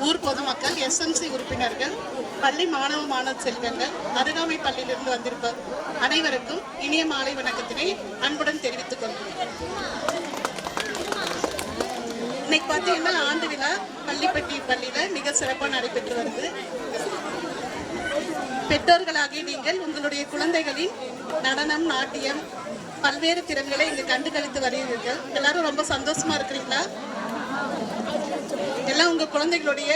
ஊர் பொதுமக்கள், எஸ்எம்சி உறுப்பினர்கள், பள்ளி மாணவ செல்வங்கள், அருகாமை பள்ளியிலிருந்து வந்திருப்போர் அனைவருக்கும் இனிய மாலை வணக்கத்தினை அன்புடன் தெரிவித்துக் கொள்கிறேன். இன்னைக்கு பார்த்தீங்கன்னா ஆண்டு விழா பள்ளிப்பட்டி பள்ளியில மிக சிறப்பாக நடைபெற்று வருது. பெற்றோர்களாகிய நீங்கள் உங்களுடைய குழந்தைகளின் நடனம், நாட்டியம், பல்வேறு திறன்களை இங்கு கண்டு கழித்து வருகிறீர்கள். எல்லாரும் ரொம்ப சந்தோஷமா இருக்கிறீங்களா? எல்லாம் உங்க குழந்தைகளுடைய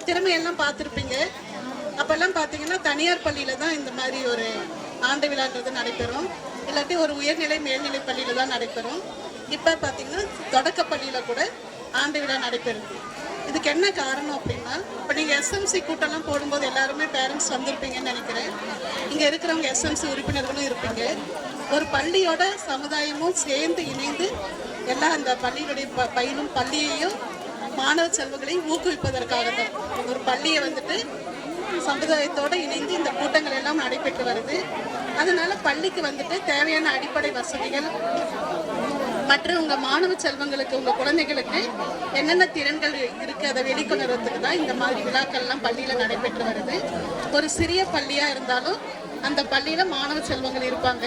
திறமையெல்லாம் பார்த்துருப்பீங்க. அப்பெல்லாம் பார்த்தீங்கன்னா தனியார் பள்ளியில தான் இந்த மாதிரி ஒரு ஆண்டு விழான்றது நடைபெறும், இல்லாட்டி ஒரு உயர்நிலை மேல்நிலை பள்ளியில தான் நடைபெறும். இப்போ பார்த்தீங்கன்னா தொடக்க பள்ளியில கூட ஆண்டு விழா நடைபெறுது. இதுக்கு என்ன காரணம் அப்படின்னா, இப்போ நீங்கள் எஸ்எம்சி கூட்டம்லாம் போடும்போது எல்லாருமே பேரண்ட்ஸ் வந்திருப்பீங்கன்னு நினைக்கிறேன். இங்கே இருக்கிறவங்க எஸ்எம்சி உறுப்பினர்களும் இருப்பீங்க. ஒரு பள்ளியோட சமுதாயமும் சேர்ந்து இணைந்து எல்லாம் அந்த பள்ளியினுடைய பயிலும் பள்ளியையும் மாணவ செல்வங்களையும் ஊக்குவிப்பதற்காக தான் ஒரு பள்ளியை வந்துட்டு சமுதாயத்தோடு இணைந்து இந்த கூட்டங்கள் எல்லாம் நடைபெற்று வருது. அதனால பள்ளிக்கு வந்துட்டு தேவையான அடிப்படை வசதிகள் மற்றும் உங்கள் மாணவ செல்வங்களுக்கு, உங்கள் குழந்தைகளுக்கு என்னென்ன திறன்கள் இருக்குது அதை வெளிக்கொணர்றதுக்கு தான் இந்த மாதிரி விழாக்கள்லாம் பள்ளியில் நடைபெற்று வருது. ஒரு சிறிய பள்ளியாக இருந்தாலும் அந்த பள்ளியில் மாணவ செல்வங்கள் இருப்பாங்க.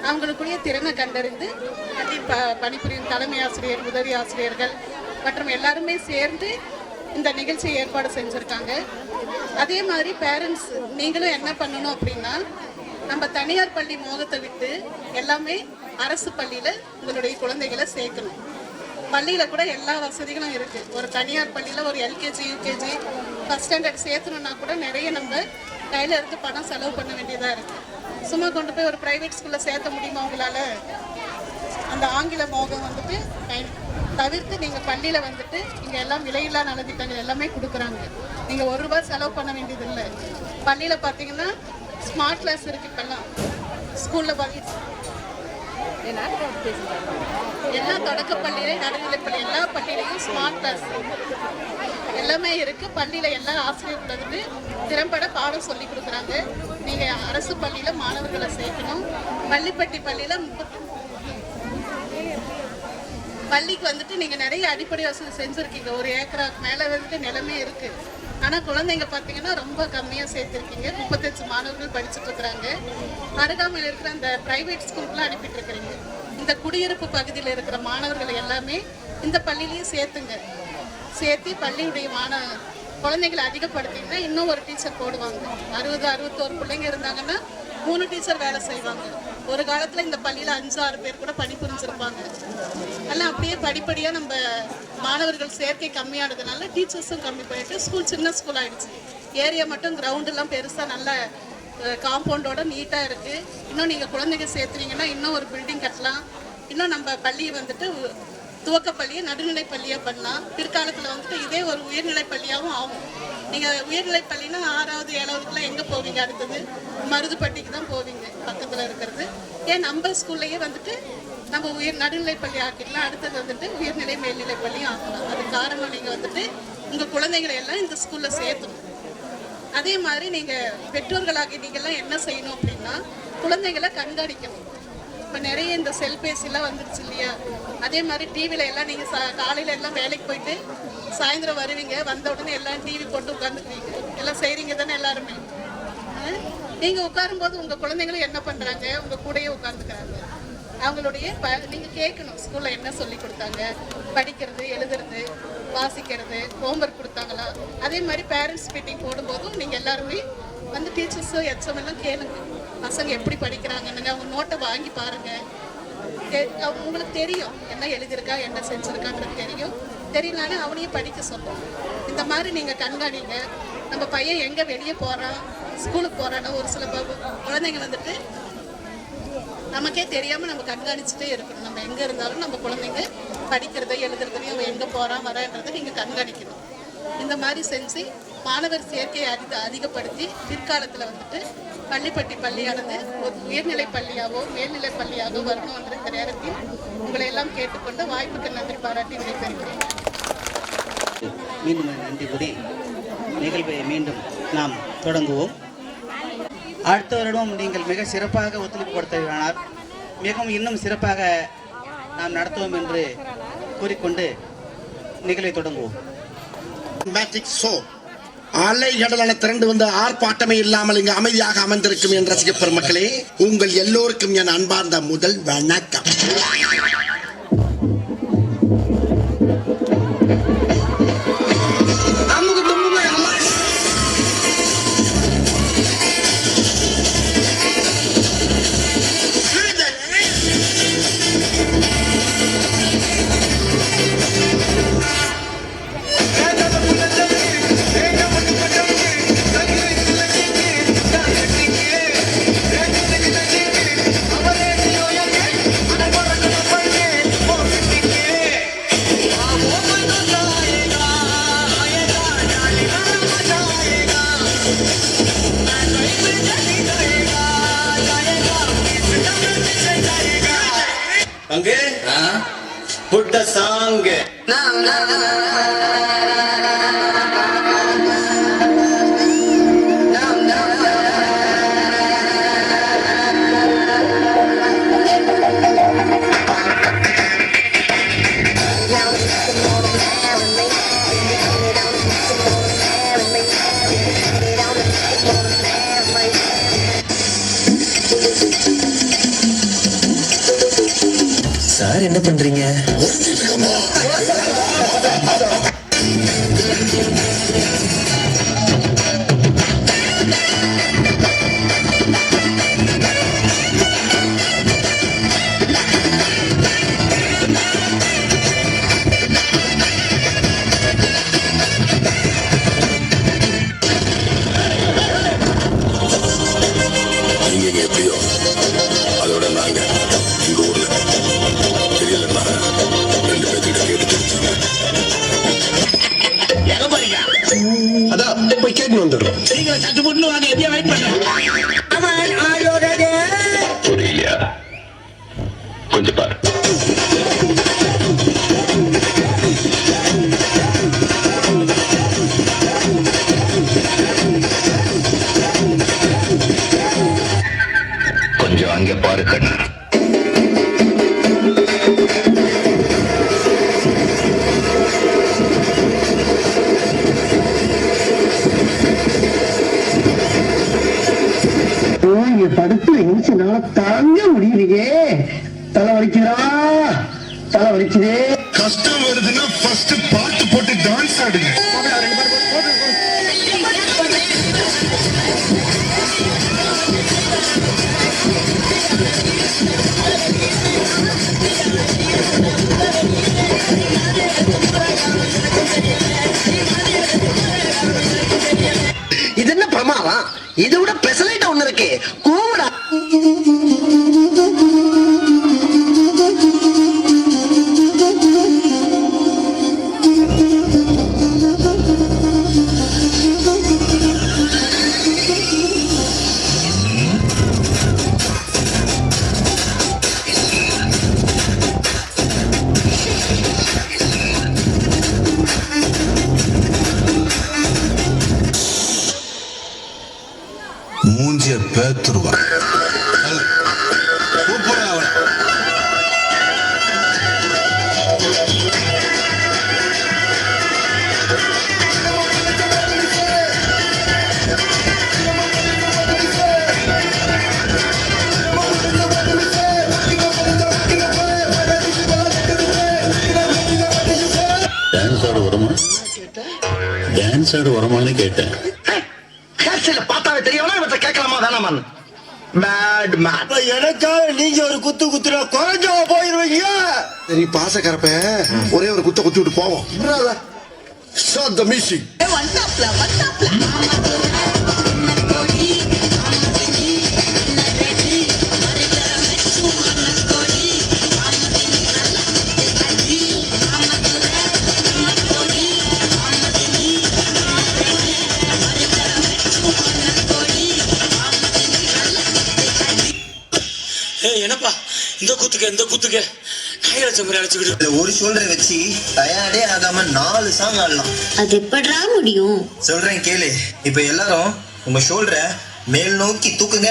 அவங்களுக்குரிய திறனை கண்டறிந்து பள்ளி பணிபுரியும் தலைமை ஆசிரியர், உதவி ஆசிரியர்கள் மற்றும் எல்லாருமே சேர்ந்து இந்த நிகழ்ச்சியை ஏற்பாடு செஞ்சுருக்காங்க. அதே மாதிரி பேரண்ட்ஸ் நீங்களும் என்ன பண்ணணும் அப்படின்னா, நம்ம தனியார் பள்ளி மோகத்தை விட்டு எல்லாமே அரசு பள்ளியில் உங்களுடைய குழந்தைகளை சேர்க்கணும். பள்ளியில் கூட எல்லா வசதிகளும் இருக்குது. ஒரு தனியார் பள்ளியில் ஒரு எல்கேஜி, யூகேஜி, ஃபஸ்ட் ஸ்டாண்டர்ட் சேர்த்தணுன்னா கூட நிறைய நம்ம கையில் இருந்து பணம் செலவு பண்ண வேண்டியதாக இருக்குது. சும்மா கொண்டு போய் ஒரு ப்ரைவேட் ஸ்கூலில் சேர்த்த முடியுமா உங்களால்? அந்த ஆங்கில மோகம் வந்துட்டு தவிர்த்து நீங்கள் பள்ளியில் வந்துட்டு இங்கே எல்லாம் விலையில்லா நலத்திட்டங்கள் எல்லாமே கொடுக்குறாங்க. நீங்கள் ₹1 செலவு பண்ண வேண்டியதில்லை. பள்ளியில் பார்த்தீங்கன்னா ஸ்மார்ட் கிளாஸ் இருக்குது. இப்போல்லாம் ஸ்கூலில் பார்த்தீங்கன்னா எல்லா தொடக்க பள்ளியிலையும், நடுநிலைப்பள்ளி எல்லா பள்ளியிலையும் ஸ்மார்ட் கிளாஸ் எல்லாமே இருக்குது. பள்ளியில் எல்லா ஆசிரியர்கள் வந்துட்டு திறம்பட பாடம் சொல்லி கொடுக்குறாங்க. நீங்கள் அரசு பள்ளியில் மாணவர்களை சேர்க்கணும். பள்ளிப்பட்டி பள்ளியில் பள்ளிக்கு வந்துட்டு நீங்கள் நிறைய அடிப்படை வசதி செஞ்சுருக்கீங்க. 1 ஏக்கராக்கு மேலே வந்துட்டு நிலமே இருக்குது. ஆனால் குழந்தைங்க பார்த்தீங்கன்னா ரொம்ப கம்மியாக சேர்த்துருக்கீங்க. 35 மாணவர்கள் படிச்சுட்டு இருக்கிறாங்க. அருகாமையில் இருக்கிற அந்த ப்ரைவேட் ஸ்கூலுக்குலாம் அனுப்பிட்டு இருக்கிறீங்க. இந்த குடியிருப்பு பகுதியில் இருக்கிற மாணவர்கள் எல்லாமே இந்த பள்ளியிலையும் சேர்த்துங்க. சேர்த்து பள்ளியுடைய குழந்தைங்களை அதிகப்படுத்திங்கன்னா இன்னும் ஒரு டீச்சர் போடுவாங்க. 60-61 பிள்ளைங்க இருந்தாங்கன்னா 3 டீச்சர் வேலை செய்வாங்க. ஒரு காலத்தில் இந்த பள்ளியில் 5-6 பேர் கூட பணிபுரிஞ்சிருப்பாங்க. எல்லாம் அப்படியே படிப்படியாக நம்ம மாணவர்கள் சேர்க்கை கம்மியானதுனால டீச்சர்ஸும் கம்மி பண்ணிட்டு ஸ்கூல் சின்ன ஸ்கூல் ஆகிடுச்சு. ஏரியா மட்டும் கிரவுண்டெல்லாம் பெருசாக நல்ல காம்பவுண்டோட நீட்டாக இருக்குது. இன்னும் நீங்கள் குழந்தைங்க சேர்த்துனீங்கன்னா இன்னும் ஒரு பில்டிங் கட்டலாம். இன்னும் நம்ம பள்ளியை வந்துட்டு துவக்க பள்ளியை நடுநிலை பள்ளியாக பண்ணலாம். பிற்காலத்தில் வந்துட்டு இதே ஒரு உயர்நிலை பள்ளியாகவும் ஆகும். நீங்கள் உயர்நிலை பள்ளினா 6வது 7வதுக்குலாம் எங்கே போவீங்க? அடுத்தது மருதுப்பட்டிக்கு தான் போவீங்க, பக்கத்தில் இருக்கிறது. ஏன் நம்ம ஸ்கூல்லையே வந்துட்டு நம்ம நடுநிலை பள்ளி ஆக்கிடலாம். அடுத்தது வந்துட்டு உயர்நிலை மேல்நிலை பள்ளியும் ஆக்கலாம். அது காரணம் நீங்கள் வந்துட்டு உங்கள் குழந்தைகளை எல்லாம் இந்த ஸ்கூலில் சேர்த்தணும். அதே மாதிரி நீங்கள் பெற்றோர்களாகி நீங்கள்லாம் என்ன செய்யணும் அப்படின்னா, குழந்தைகளை கண்காணிக்கணும். இப்போ நிறைய இந்த செல்பேசிலாம் வந்துடுச்சு இல்லையா? அதே மாதிரி டிவியில் எல்லாம் நீங்கள் காலையில் எல்லாம் வேலைக்கு போயிட்டு சாயந்தரம் வருவீங்க. வந்த உடனே எல்லாம் டிவி போட்டு உட்காந்துக்குவீங்க. எல்லாம் செய்கிறீங்க தானே எல்லாருமே? நீங்கள் உட்காரும்போது உங்கள் குழந்தைங்களும் என்ன பண்ணுறாங்க? உங்கள் கூடயே உட்காந்துக்கிறாங்க. அவங்களுடைய நீங்கள் கேட்கணும், ஸ்கூலில் என்ன சொல்லி கொடுத்தாங்க, படிக்கிறது, எழுதுறது, வாசிக்கிறது, ஹோம்ஒர்க் கொடுத்தாங்களா. அதே மாதிரி பேரண்ட்ஸ் மீட்டிங் போடும்போதும் நீங்கள் எல்லாருமே வந்து டீச்சர்ஸோ எச்எம் எல்லாம் கேளுங்க. பசங்க எப்படி படிக்கிறாங்கன்னு அவங்க நோட்டை வாங்கி பாருங்கள். உங்களுக்கு தெரியும் என்ன எழுதியிருக்கா, என்ன செஞ்சுருக்கான்றது தெரியும். தெரியலனாலும் அவனையும் படிக்க சொல்லுவோம். இந்த மாதிரி நீங்கள் கண்காணிங்க. நம்ம பையன் எங்கே வெளியே போகிறான், ஸ்கூலுக்கு போகிறாங்க ஒரு சில குழந்தைங்க வந்துட்டு நமக்கே தெரியாமல் நம்ம கண்காணிச்சுட்டே இருக்கணும். நம்ம எங்கே இருந்தாலும் நம்ம குழந்தைங்க படிக்கிறத எழுதுறதையும் எங்கே போகிறான் வரன்றதை நீங்கள் கண்காணிக்கணும். இந்த மாதிரி செஞ்சு மாணவர் சேர்க்கையை அதிகப்படுத்தி பிற்காலத்தில் வந்துட்டு பள்ளிப்பட்டி பள்ளியானது ஒரு உயர்நிலை பள்ளியாகவோ மேல்நிலை பள்ளியாகவோ வரணுன்ற இந்த நேரத்தில் உங்களை எல்லாம் கேட்டுக்கொண்டு வாய்ப்புக்கு நன்றி பாராட்டி விடைபெறுகிறேன். மீண்டும் நன்றி கூறி நிகழ்வை மீண்டும் நாம் தொடங்குவோம். அடுத்த வருடம் நீங்கள் மிக சிறப்பாக ஒத்துழைப்பு கொடுத்தவரானார் மிகவும் இன்னும் சிறப்பாக நாம் நடத்துவோம் என்று கூறிக்கொண்டு நிகழ்வை தொடங்குவோம். அலைகடலான திரண்டு வந்து ஆர்ப்பாட்டமே இல்லாமல் இங்கு அமைதியாக அமர்ந்திருக்கும் என் ரசிக பெருமக்களே, உங்கள் எல்லோருக்கும் என் அன்பார்ந்த முதல் வணக்கம். அங்கே புட்ட சாங்க சார் என்ன பண்றீங்க? நீங்க எப்படியோ அதோட நாங்க எங்க ஊர்ல தெரியலன்னா 2 பேர்கிட்ட கேட்டு அதான் போய் கேட்டு வந்துடுறோம். புரியலையா? கொஞ்சம் பாரு. கொஞ்சம் அங்க பாரு கண்ணு. படுத்து எங்கனால தாங்க முடியலையே. தலை வலிக்குதா? தலை வலிக்குதே. கஷ்டம் வருதுன்னா ஃபர்ஸ்ட் பாட்டு போட்டு டான்ஸ் ஆடுங்க. இது என்ன பிரமாதம்? இதை விட பெசலைட் ஒண்ணு இருக்கு. கூடா மூஞ்சிய பேத்துருவா. டான்ஸ் ஆட வருமா? டான்ஸ் ஆட வருமானு கேட்டேன். பார்த்தாவே தெரியவனா இவற்றை கேட்கலாமா வேணாமா? Bad man. எனக்காக நீங்க ஒரு குத்து குத்துனா குறைஞ்சா போயிருவீங்க. சரி பாசக்கரப்ப ஒரே ஒரு குத்த குத்தி விட்டு போவோம். Start the music. என்னப்பா இந்த குத்துக்க கையெழுச்ச மாதிரி அழைச்சுக்கிட்டு ஒரு ஷோல்டரை வச்சு டயர்டே ஆகாம 4 சாங் ஆடலாம். அது எப்படா முடியும்? சொல்றேன் கேளு. இப்ப எல்லாரும் உங்க ஷோல்டரை மேல் நோக்கி தூக்குங்க.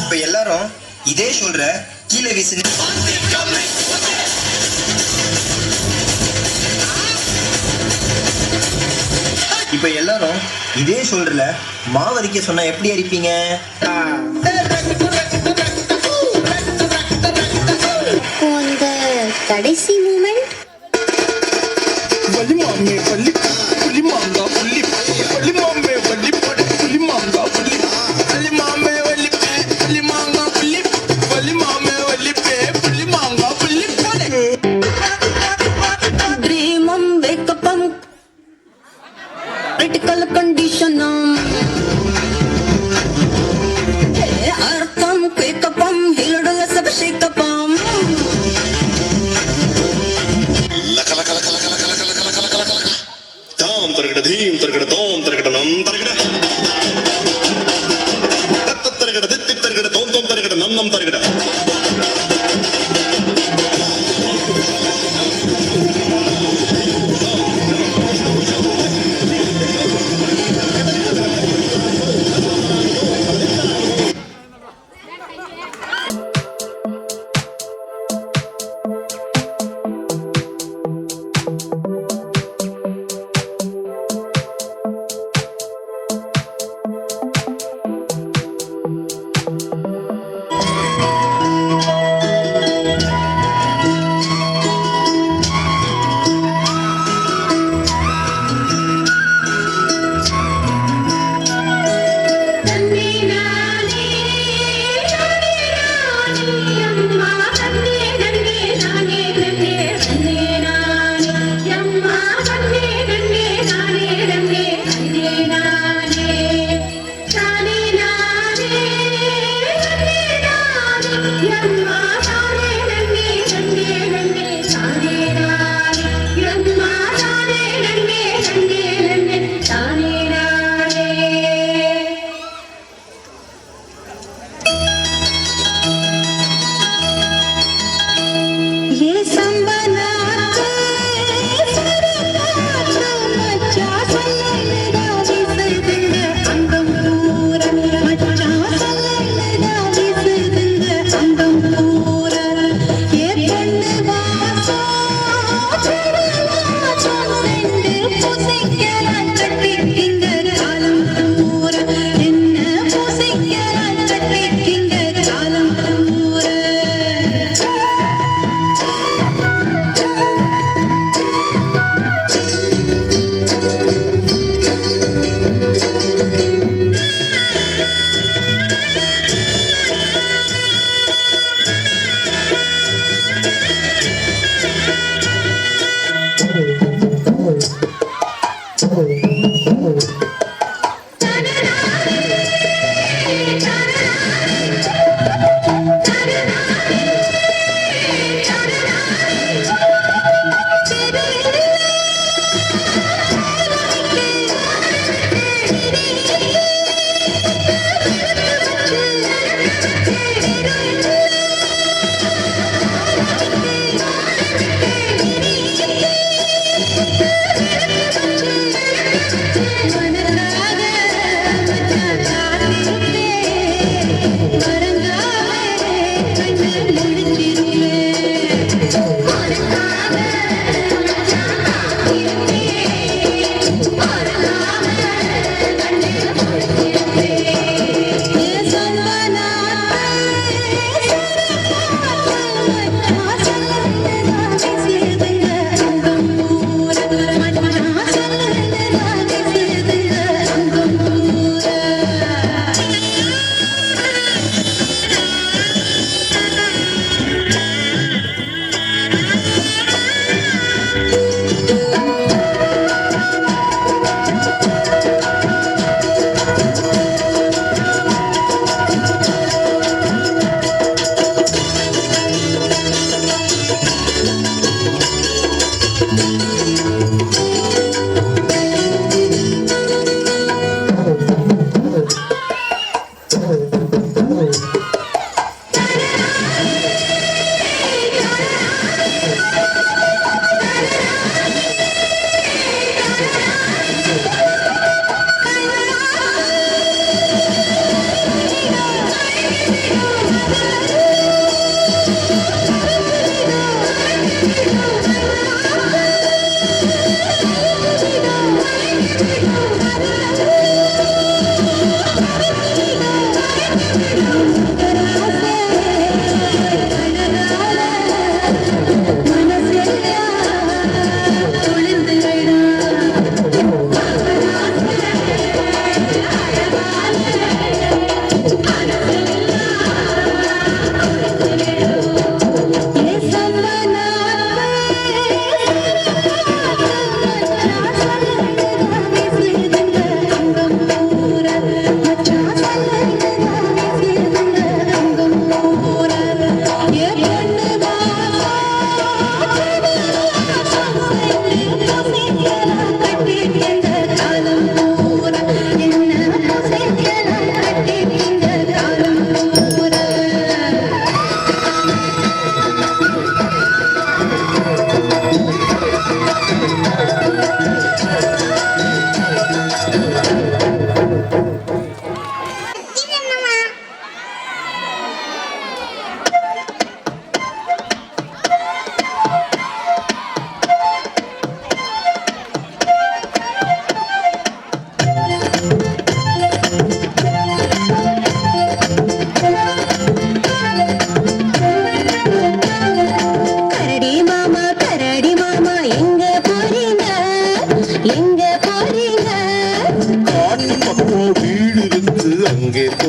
இப்ப எல்லாரும் இதே ஷோல்டரை கீழே வீசுங்க. இப்ப எல்லாரும் இதே ஷோல்டர்ல மாவரிக்க சொன்னா எப்படி அடிப்பீங்க? அந்த கடைசி மூமெண்ட் வலிமாமே வலி புலிமாங்கா புலி வலிமாமே வலி புலிமாங்கா புலி வலிமாமே வலி புலிமாங்கா புலி வலிமாமே வலி புலிமாங்கா புலி ட்ரீமம் வேக்கப்பம் critical condition அர்த்தம் கேக்கப்பம் ஹிலடல சப ஷேக்கப்பம் லக லக லக லக லக லக லக லக லக லக தாம் தரகட தீம் தரகட தோம் தரகட நம் தரகட தத்த தரகட தித்தி தரகட தோம் தோம் தரகட நம் நம் தரகட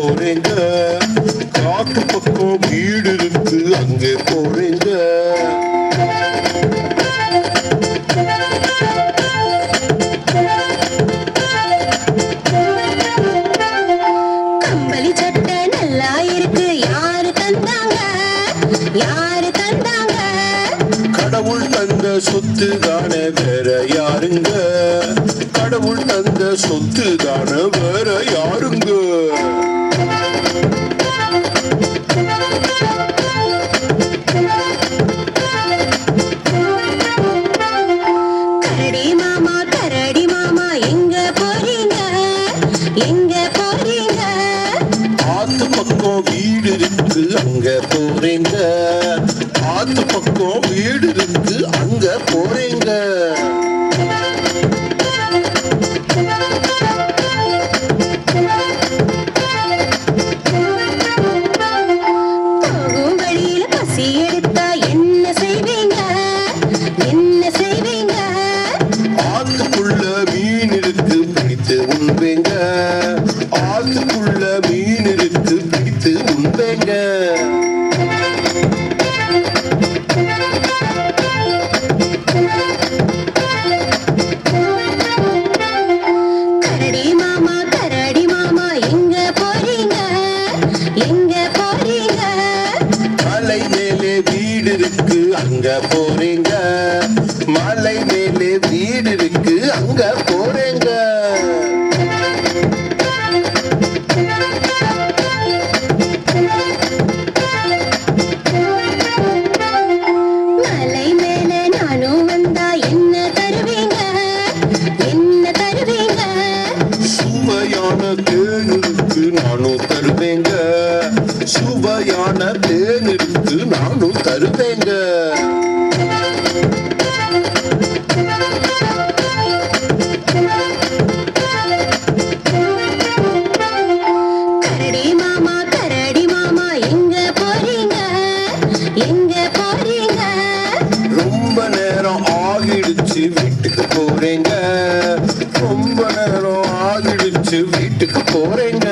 போறேங்க காட்டு பக்கம் வீடு இருக்கு அங்கே போறேங்க கம்பளி சட்டை நல்லா இருக்கு யாரு தந்தாங்க யாரு தந்தாங்க கடவுள் தந்த சொத்து தானே வேற யாருங்க கடவுள் தந்த சொத்து தானே வேற யாருங்க கரடி மாமா எங்க போறீங்க எங்க போறீங்க ஆத்து பக்கம் வீடு இருக்கு அங்க போறேங்க ஆத்து பக்கம் வீடு இருக்கு அங்க போறேங்க போகும் வழியில பசி எடுத்தா என்ன செய்வீங்க என்ன செய்வீங்க ஆத்துக்குள்ள மீன் இருக்கு பிடித்து உண்பேங்க ஆத்துக்குள்ள மீன் இருக்கு பிடித்து உண்பேங்க கரடி மாமா எங்க போறீங்க எங்க போறீங்க மலை மேலே வீடு இருக்கு அங்க போறேங்க மலை மேலே வீடு இருக்கு அங்க போறேங்க மலை மேல நானும் வந்தா என்ன தருவீங்க என்ன தருவீங்க சுவையான தேன் இருக்கு நானும் தருவேங்க சுவையான தேன் இருக்கு நானும் தருவேங்க கரடி மாமா எங்க போறீங்க எங்க போறீங்க ரொம்ப நேரம் ஆகிடுச்சு வீட்டுக்கு போறேங்க ரொம்ப நேரம் ஆகிடுச்சு வீட்டுக்கு போறேங்க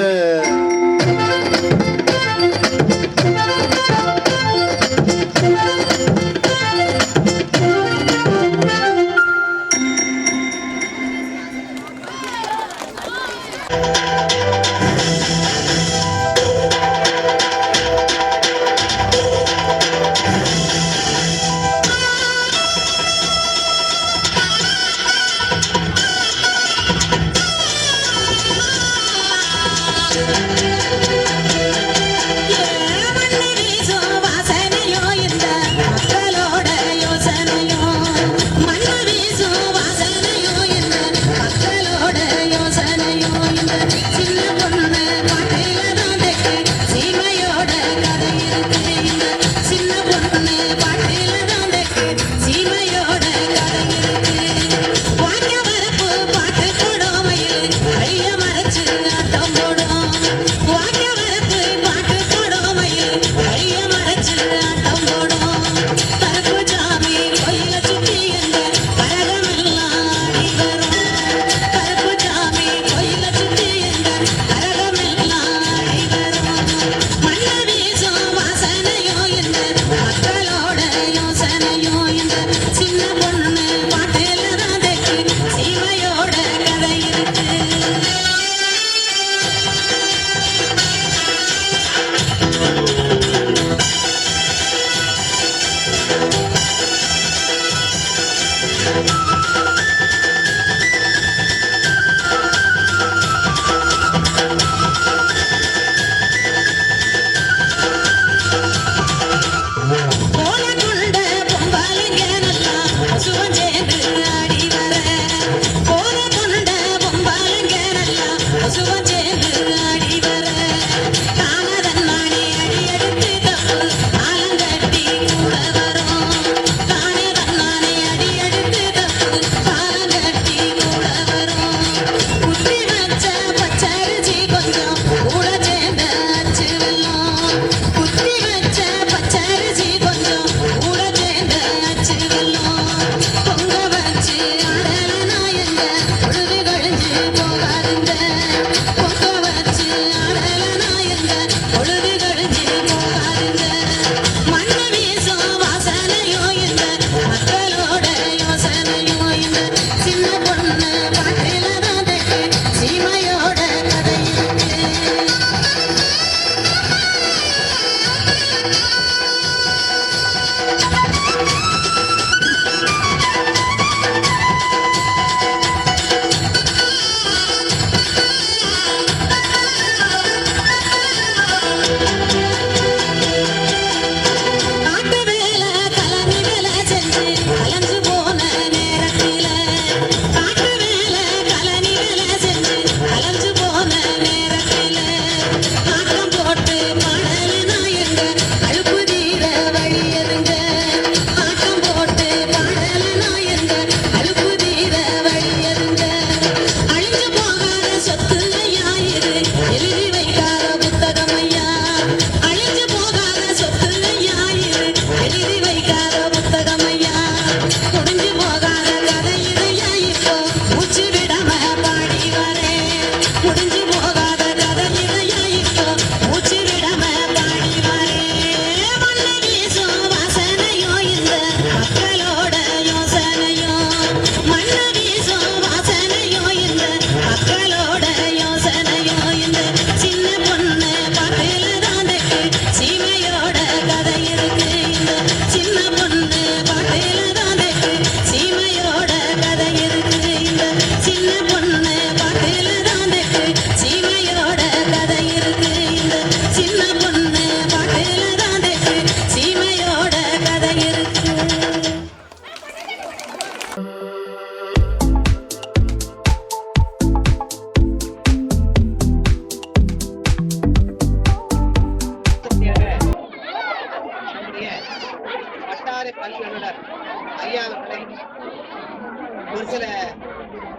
ஒரு சில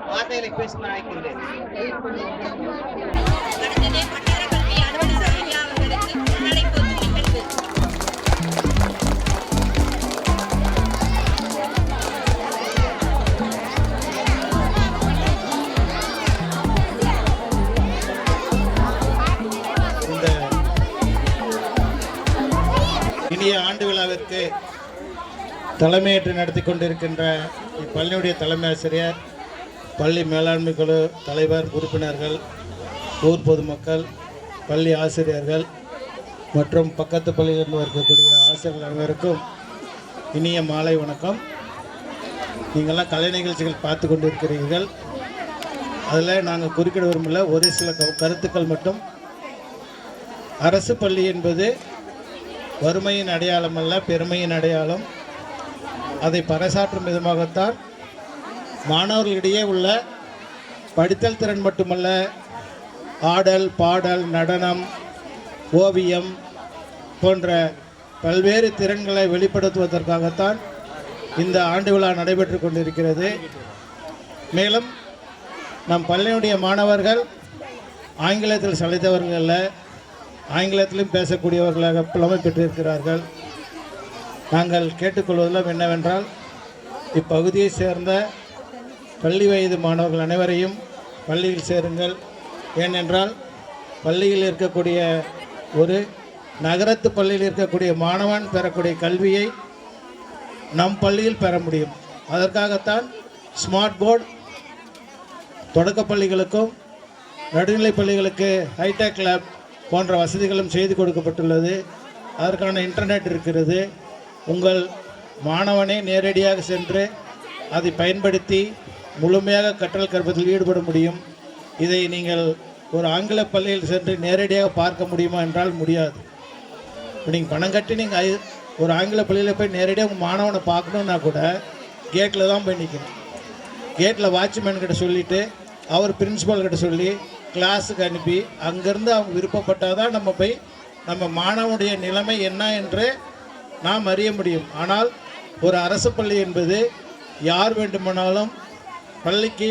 வார்த்தைகளை பேசுமாறு அழைக்கின்றேன். அடுத்தது வட்டார கல்வி அலுவலர் ஐயா அவர்களுக்கு அழைப்பு நிகழ்வு. இந்த இனிய ஆண்டு விழாவிற்கு தலைமையேற்று நடத்தி கொண்டிருக்கின்ற இப்பள்ளியுடைய தலைமை ஆசிரியர், பள்ளி மேலாண்மை குழு தலைவர், உறுப்பினர்கள், ஊர் பொதுமக்கள், பள்ளி ஆசிரியர்கள் மற்றும் பக்கத்து பள்ளியிலிருந்து இருக்கக்கூடிய ஆசிரியர்கள் அனைவருக்கும் இனிய மாலை வணக்கம். நீங்கள்லாம் கலை நிகழ்ச்சிகள் பார்த்து கொண்டிருக்கிறீர்கள். அதில் நாங்கள் குறுக்கிட விரும்பல, ஒரு சில கருத்துக்கள் மட்டும். அரசு பள்ளி என்பது வறுமையின் அடையாளம் அல்ல, பெருமையின் அடையாளம். அதை பறைசாற்றும் விதமாகத்தான் மாணவர்களிடையே உள்ள படித்தல் திறன் மட்டுமல்ல, ஆடல், பாடல், நடனம், ஓவியம் போன்ற பல்வேறு திறன்களை வெளிப்படுத்துவதற்காகத்தான் இந்த ஆண்டு விழா நடைபெற்று கொண்டிருக்கிறது. மேலும் நம் பள்ளியுடைய மாணவர்கள் ஆங்கிலத்தில் சளைத்தவர்கள் அல்ல, ஆங்கிலத்திலும் பேசக்கூடியவர்களாக புலமை பெற்றிருக்கிறார்கள். நாங்கள் கேட்டுக்கொள்வதெல்லாம் என்னவென்றால், இப்பகுதியை சேர்ந்த பள்ளி வயது மாணவர்கள் அனைவரையும் பள்ளியில் சேருங்கள். ஏனென்றால் பள்ளியில் இருக்கக்கூடிய ஒரு நகரத்து பள்ளியில் இருக்கக்கூடிய மாணவன் பெறக்கூடிய கல்வியை நம் பள்ளியில் பெற முடியும். அதற்காகத்தான் ஸ்மார்ட் போர்டு தொடக்க பள்ளிகளுக்கும் நடுநிலை பள்ளிகளுக்கு ஹைடெக் லேப் போன்ற வசதிகளும் செய்து கொடுக்கப்பட்டுள்ளது. அதற்கான இன்டர்நெட் இருக்கிறது. உங்கள் மாணவனை நேரடியாக சென்று அதை பயன்படுத்தி முழுமையாக கற்றல் கற்பதில் ஈடுபட முடியும். இதை நீங்கள் ஒரு ஆங்கில பள்ளியில் சென்று நேரடியாக பார்க்க முடியுமா என்றால் முடியாது. நீங்கள் பணம் கட்டி நீங்கள் ஒரு ஆங்கில பள்ளியில் போய் நேரடியாக உங்கள் மாணவனை பார்க்கணுன்னா கூட கேட்டில் தான் போய் நிற்கணும். கேட்டில் வாட்ச்மேன் கிட்ட சொல்லிவிட்டு அவர் பிரின்சிபால் கிட்ட சொல்லி கிளாஸுக்கு அனுப்பி அங்கேருந்து அவங்க விருப்பப்பட்டால் தான் நம்ம போய் நம்ம மாணவனுடைய நிலைமை என்ன என்று நாம் அறிய முடியும். ஆனால் ஒரு அரசு பள்ளி என்பது யார் வேண்டுமானாலும் பள்ளிக்கு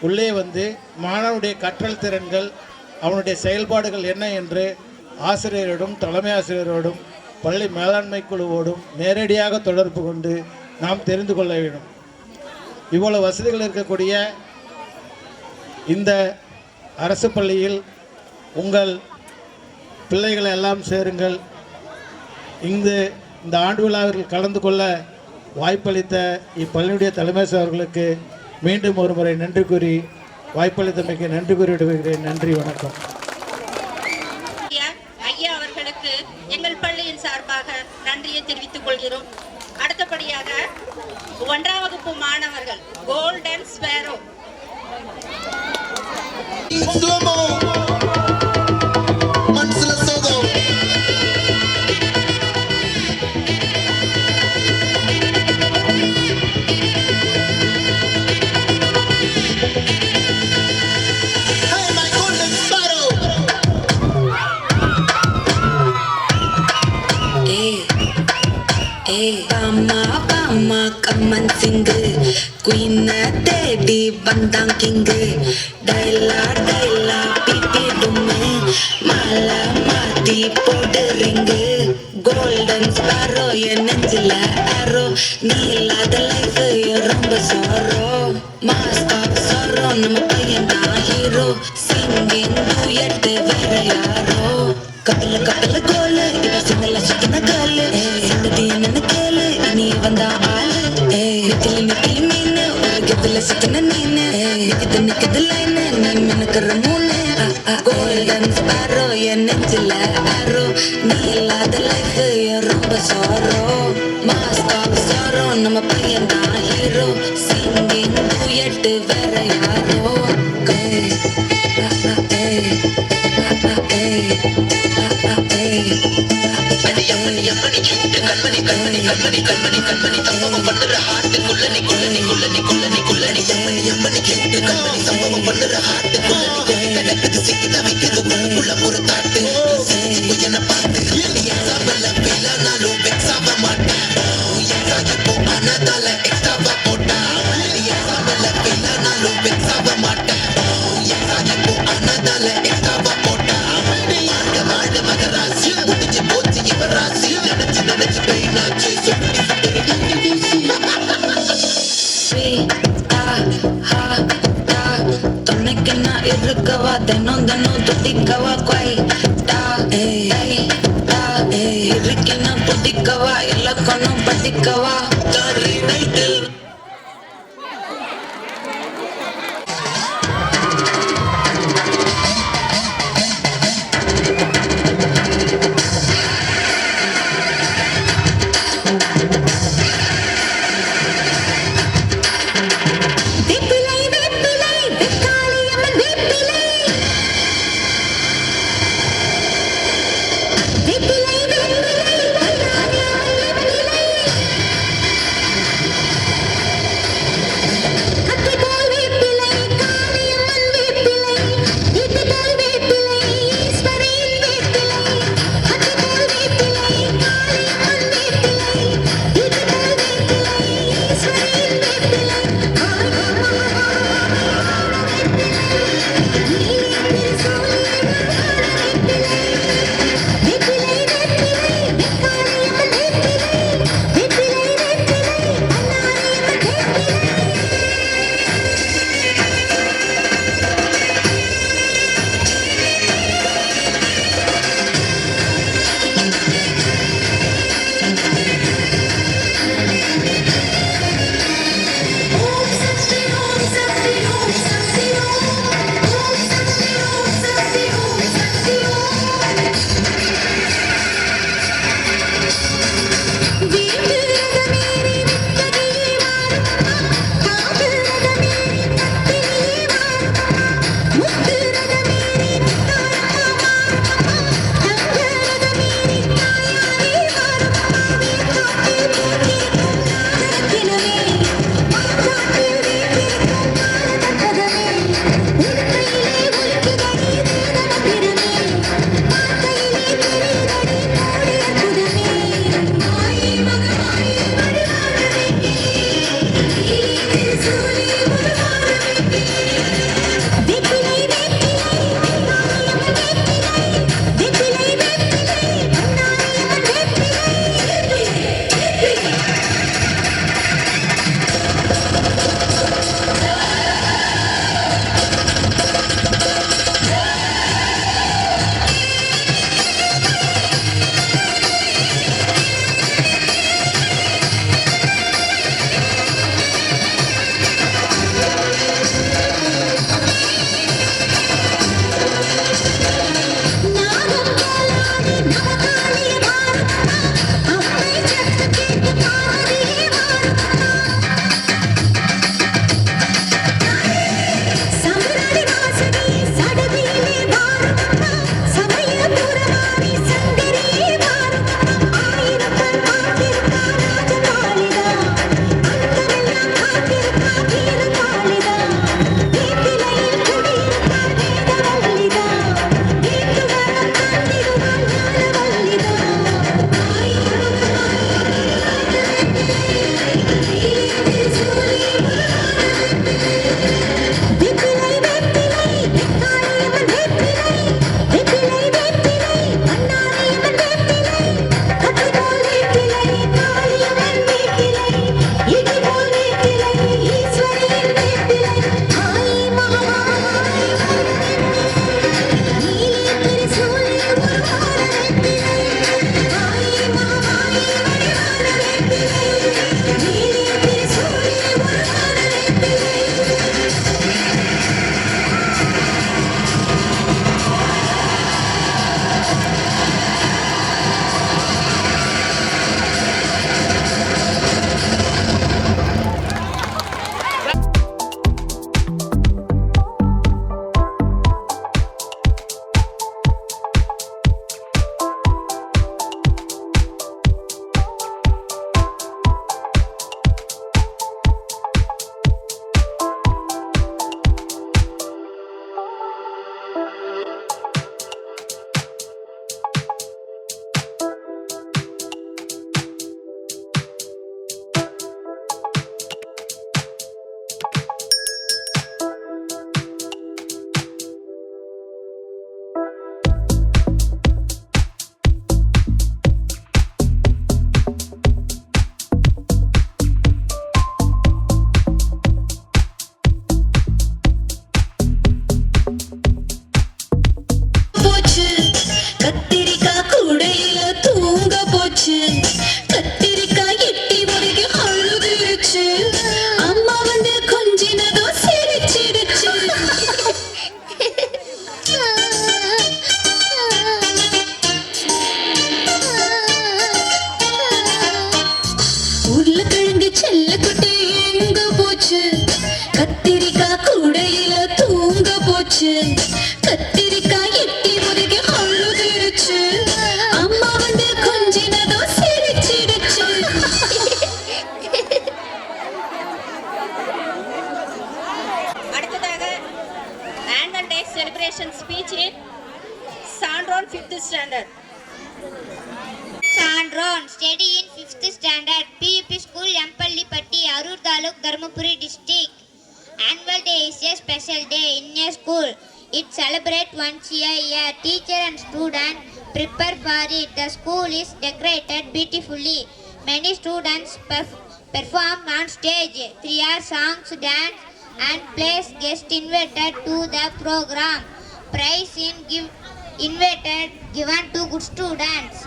உள்ளே வந்து மாணவனுடைய கற்றல் திறன்கள், அவனுடைய செயல்பாடுகள் என்ன என்று ஆசிரியரோடும் தலைமை ஆசிரியரோடும் பள்ளி மேலாண்மை குழுவோடும் நேரடியாக தொடர்பு கொண்டு நாம் தெரிந்து கொள்ள வேண்டும். இவ்வளவு வசதிகள் இருக்கக்கூடிய இந்த அரசு பள்ளியில் உங்கள் பிள்ளைகளை எல்லாம் சேருங்கள். இந்த ஆண்டு விழாவில் கலந்து கொள்ள வாய்ப்பளித்த இப்பள்ளியுடைய தலைமை அவர்களுக்கு மீண்டும் ஒரு முறை நன்றி கூறி வாய்ப்பளித்தமைக்கு நன்றி கூறி விடுகிறேன். நன்றி, வணக்கம். ஐயா அவர்களுக்கு எங்கள் பள்ளியின் சார்பாக நன்றியை தெரிவித்துக் கொள்கிறோம். அடுத்தபடியாக 1ஆம் வகுப்பு மாணவர்கள் கோல்டன் ஸ்பேரோ. கம்மன் சிங்கு குயின தேடி வந்தான் கிங்கு. டைலா டைலா பிபிடுமே மாலை மாத்தி போடுறீங்க. கோல்டன் ஸ்பாரோ என் நெஞ்சில ஆரோ. நீ இல்லாத லைஃப் ரொம்ப சாரோ. மாஸ்க் ஆஃப் சாரோ நம்ம பையன் தான் ஹீரோ. சிங்கிங் டூயட் வேற யாரோ. கப்பல கப்பல கோலு இவ சிங்கல சிக்கன காலு. சங்கதி என்னன்னு கேளு நீ வந்தா ஆளு. நிக்கல நிக்கல மீனு ஒரு கப்பல சிக்கன நீனு. நிக்கது நிக்கது லைனு நீ மினுக்குற மூணு. கோல்டன் ஸ்பாரோ என் நெஞ்சில ஆரோ. நீ இல்லாத லைஃப் ரொம்ப சாரோ. மாஸ்க் ஆஃப் சாரோ நம்ம பையன் தான் ஹீரோ. சிங்கிங் டூயட் வேற யாரோ. கண்மணி கண்மணி கண்மணி கண்மணி கண்மணி சம்பவம் பண்ணுற ஹார்ட்டுக்குள்ள நீ குள்ளனி குள்ளனி குள்ளனி குள்ளனி எம்மணி எம்மணி கேட்டு கண்மணி சம்பவம் பண்ணுற ஹார்ட்டுக்குள்ள நீ குள்ளி கிடக்குது சிக்கித வைக்கிறது உள்ள ஒரு தாட்டு. என்ன பார்த்து நீ எக்ஸாம்பிள் பேலானாலும் வெக்ஸாக மாட்டேன். இப்போ அனதால எக்ஸ்ட்ராவா போட்டா. நீ எக்ஸாம்பிள் ஸ்வீட்டா துணைக்கு நான் இருக்கவா தினம் தினம் துடிக்கவா குவைட்டா இருக்கேன் நான் புதிக்கவா இலக்கணம் படிக்கவா motivation speech in Sandron 5th standard. Sandron, study in 5th standard, PUP School, Yampallipatti, Arur Taluk, Dharmapuri district. Annual day is a special day in a school. It celebrates once a year. Teacher and student prepare for it. The school is decorated beautifully. Many students perform on stage. 3 hour songs, dance and plays. Guests invited to the program. Prize invited given to good students.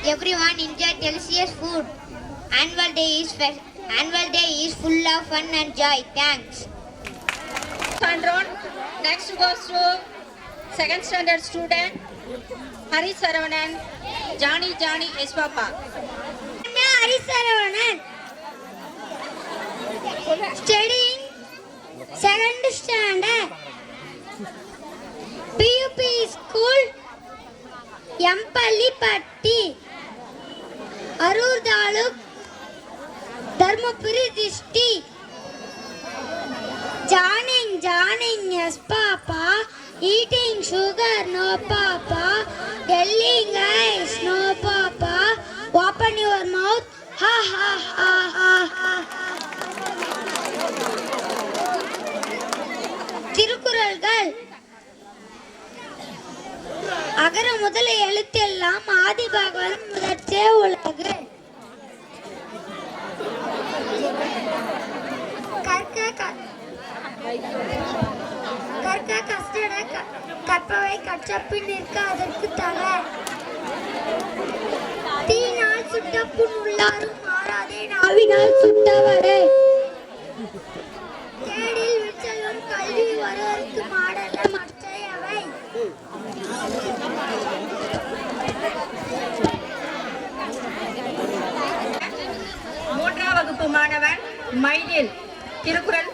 Everyone enjoy delicious food. Annual day is full of fun and joy. Thanks. Sandron. Next goes to 2nd standard student Hari Saravanan, Johnny S. Papa. Hari Saravanan, studying 2nd standard, PUP School, Yampallipatti, Arur Taluk, Dharmapuri district. Joining yes papa, eating sugar no papa, telling eyes no papa, open your mouth, ha ha ha ha ha. திருக்குறள்கள். அகர முதல எழுத்தெல்லாம் ஆதி பகவன் முதற்றே உலகு. கற்க கஷ்டட கற்பவை கற்றப்பின் நிற்க அதற்கு தக. தீயினால் சுட்ட புண் உள்ளாரும் மாறாதே நாவினால் சுட்டவரை. தேடில் விற்செல்வம் கல்வி வருவதற்கு மாடல்ல மற்றையவை. 3ஆம் வகுப்பு மாணவன் மைடில் திருக்குறள்.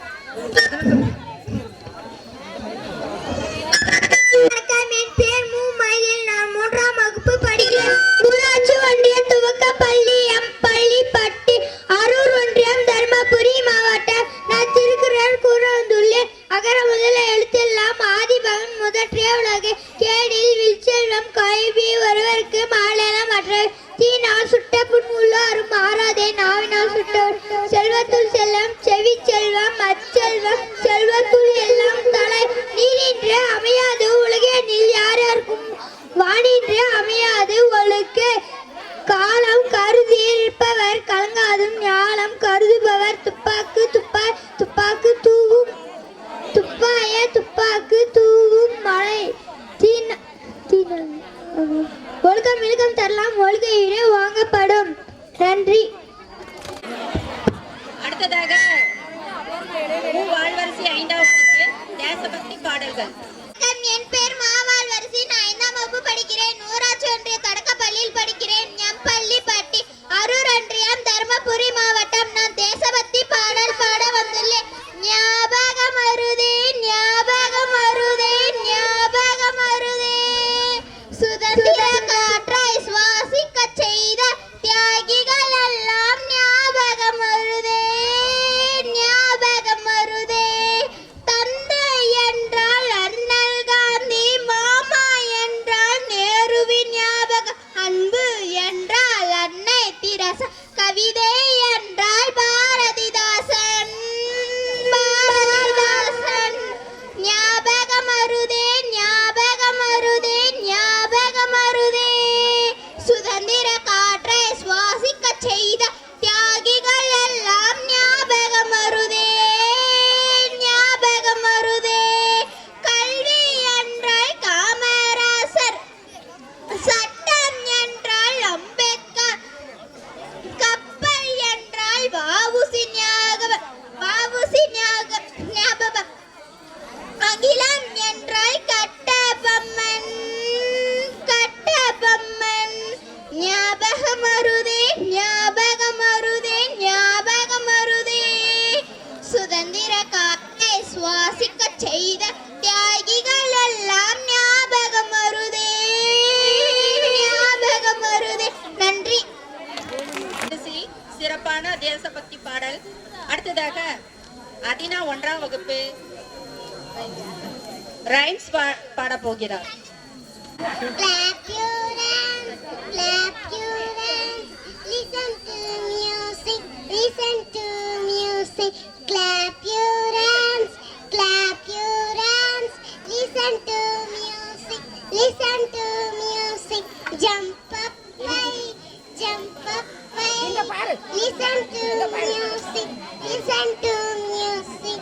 என் பேர் மு மயிலில். நான் 3ஆம் வகுப்பு படிக்கிறேன். ஊராட்சி ஒன்றிய துவக்க பள்ளி எம்பள்ளிப்பட்டி, அரூர் ஒன்றியம், தர்மபுரி மாவட்டம். நான் திருக்குறள் கூற வந்துள்ளேன். அகர முதல எழுத்தெல்லாம் ஆதி பகவன் முதற்றே உலகு. கேடில் விற்செல்வம் கல்வி ஒருவருக்கு மாடல மற்றவை. தீயினால் சுட்ட புண் உள்ளாரும் மாறாதே நாவினால் சுட்டவர். செல்வத்துள் செல்லம் செவி செல்வம் அச்செல்வம் செல்வத்துள் எல்லாம் தலை. நீரின்றி அமையாது உலகெனில் யார் யாருக்கும் வானின்றி அமையாது ஒழுக்கு. காலம் கருதி இருப்பவர் கலங்காதும் ஞானம் கருதுபவர் துப்பாக்கு துப்பாக்கு தூவும் துப்பாய துப்பாக்கு தூவும் மழை. ஒழுக்கம் இழுக்கம் தரலாம் ஒழுகையிலே வாங்கப்படும். நன்றி. அடுத்ததாக வாழ்வரசி 5ஆம் வகுப்பு தேசபக்தி பாடல்கள். என் பேர் மாவாழ்வரசி. நான் 5ஆம் வகுப்பு படிக்கிறேன். ஊராட்சி ஒன்றிய தொடக்கப்பள்ளியில் படிக்கிறேன். எம்பள்ளிப்பட்டி, அரூர் ஒன்றியம், தர்மபுரி மாவட்டம். நான் தேசபக்தி பாடல் பாட வந்துள்ளேன். ஞாபகம் வருதே ஞாபகம் வருதே ஞாபகம் வருதே, சுதந்திர காற்றை சுவாசிக்க செய்த தியாகிகள் எல்லாம் ஞாபகம் வருதே ஞாபகம் வருதே. தந்தை என்றால் அண்ணல் காந்தி, மாமா என்றால் நேருவின் ஞாபகம், அன்பு என்றால் அன்னை திரசா, கவிதை என்றால் பாரதிதாசன் ஞாபகம் வருதே ஞாபகம் வருதே ஞாபகம் வருதே. சுதந்திர காற்றை சுவாசிக்க செய்த தியாகிகள் எல்லாம் ஞாபகம் வருதே ஞாபகம் வருதே. கல்வி என்றால் காமராசர், சட்டம் என்றால் அம்பேத்கர், கப்பல் என்றால் வஉசி ஞாபகம், அகிலம் என்றால் கட்டபொம்மன் ஞாபகம் வருதே ஞாபகம் வருதே ஞாபகம் வருதே. சுதந்திர காற்றை சுவாசிக்க செய்த தியாகிகள் எல்லாம் ஞாபகம் வருதே ஞாபகம் வருதே. நன்றி. சிறப்பான தேசபக்தி பாடல். அடுத்ததாக அதினா 1ஆம் வகுப்பு ரைம்ஸ் பாட போகிறார். Clap your hands, clap your hands, listen to music, listen to music. Clap your hands, clap your hands, listen to music, listen to music. Jump up high, jump up high, listen to music, listen to music.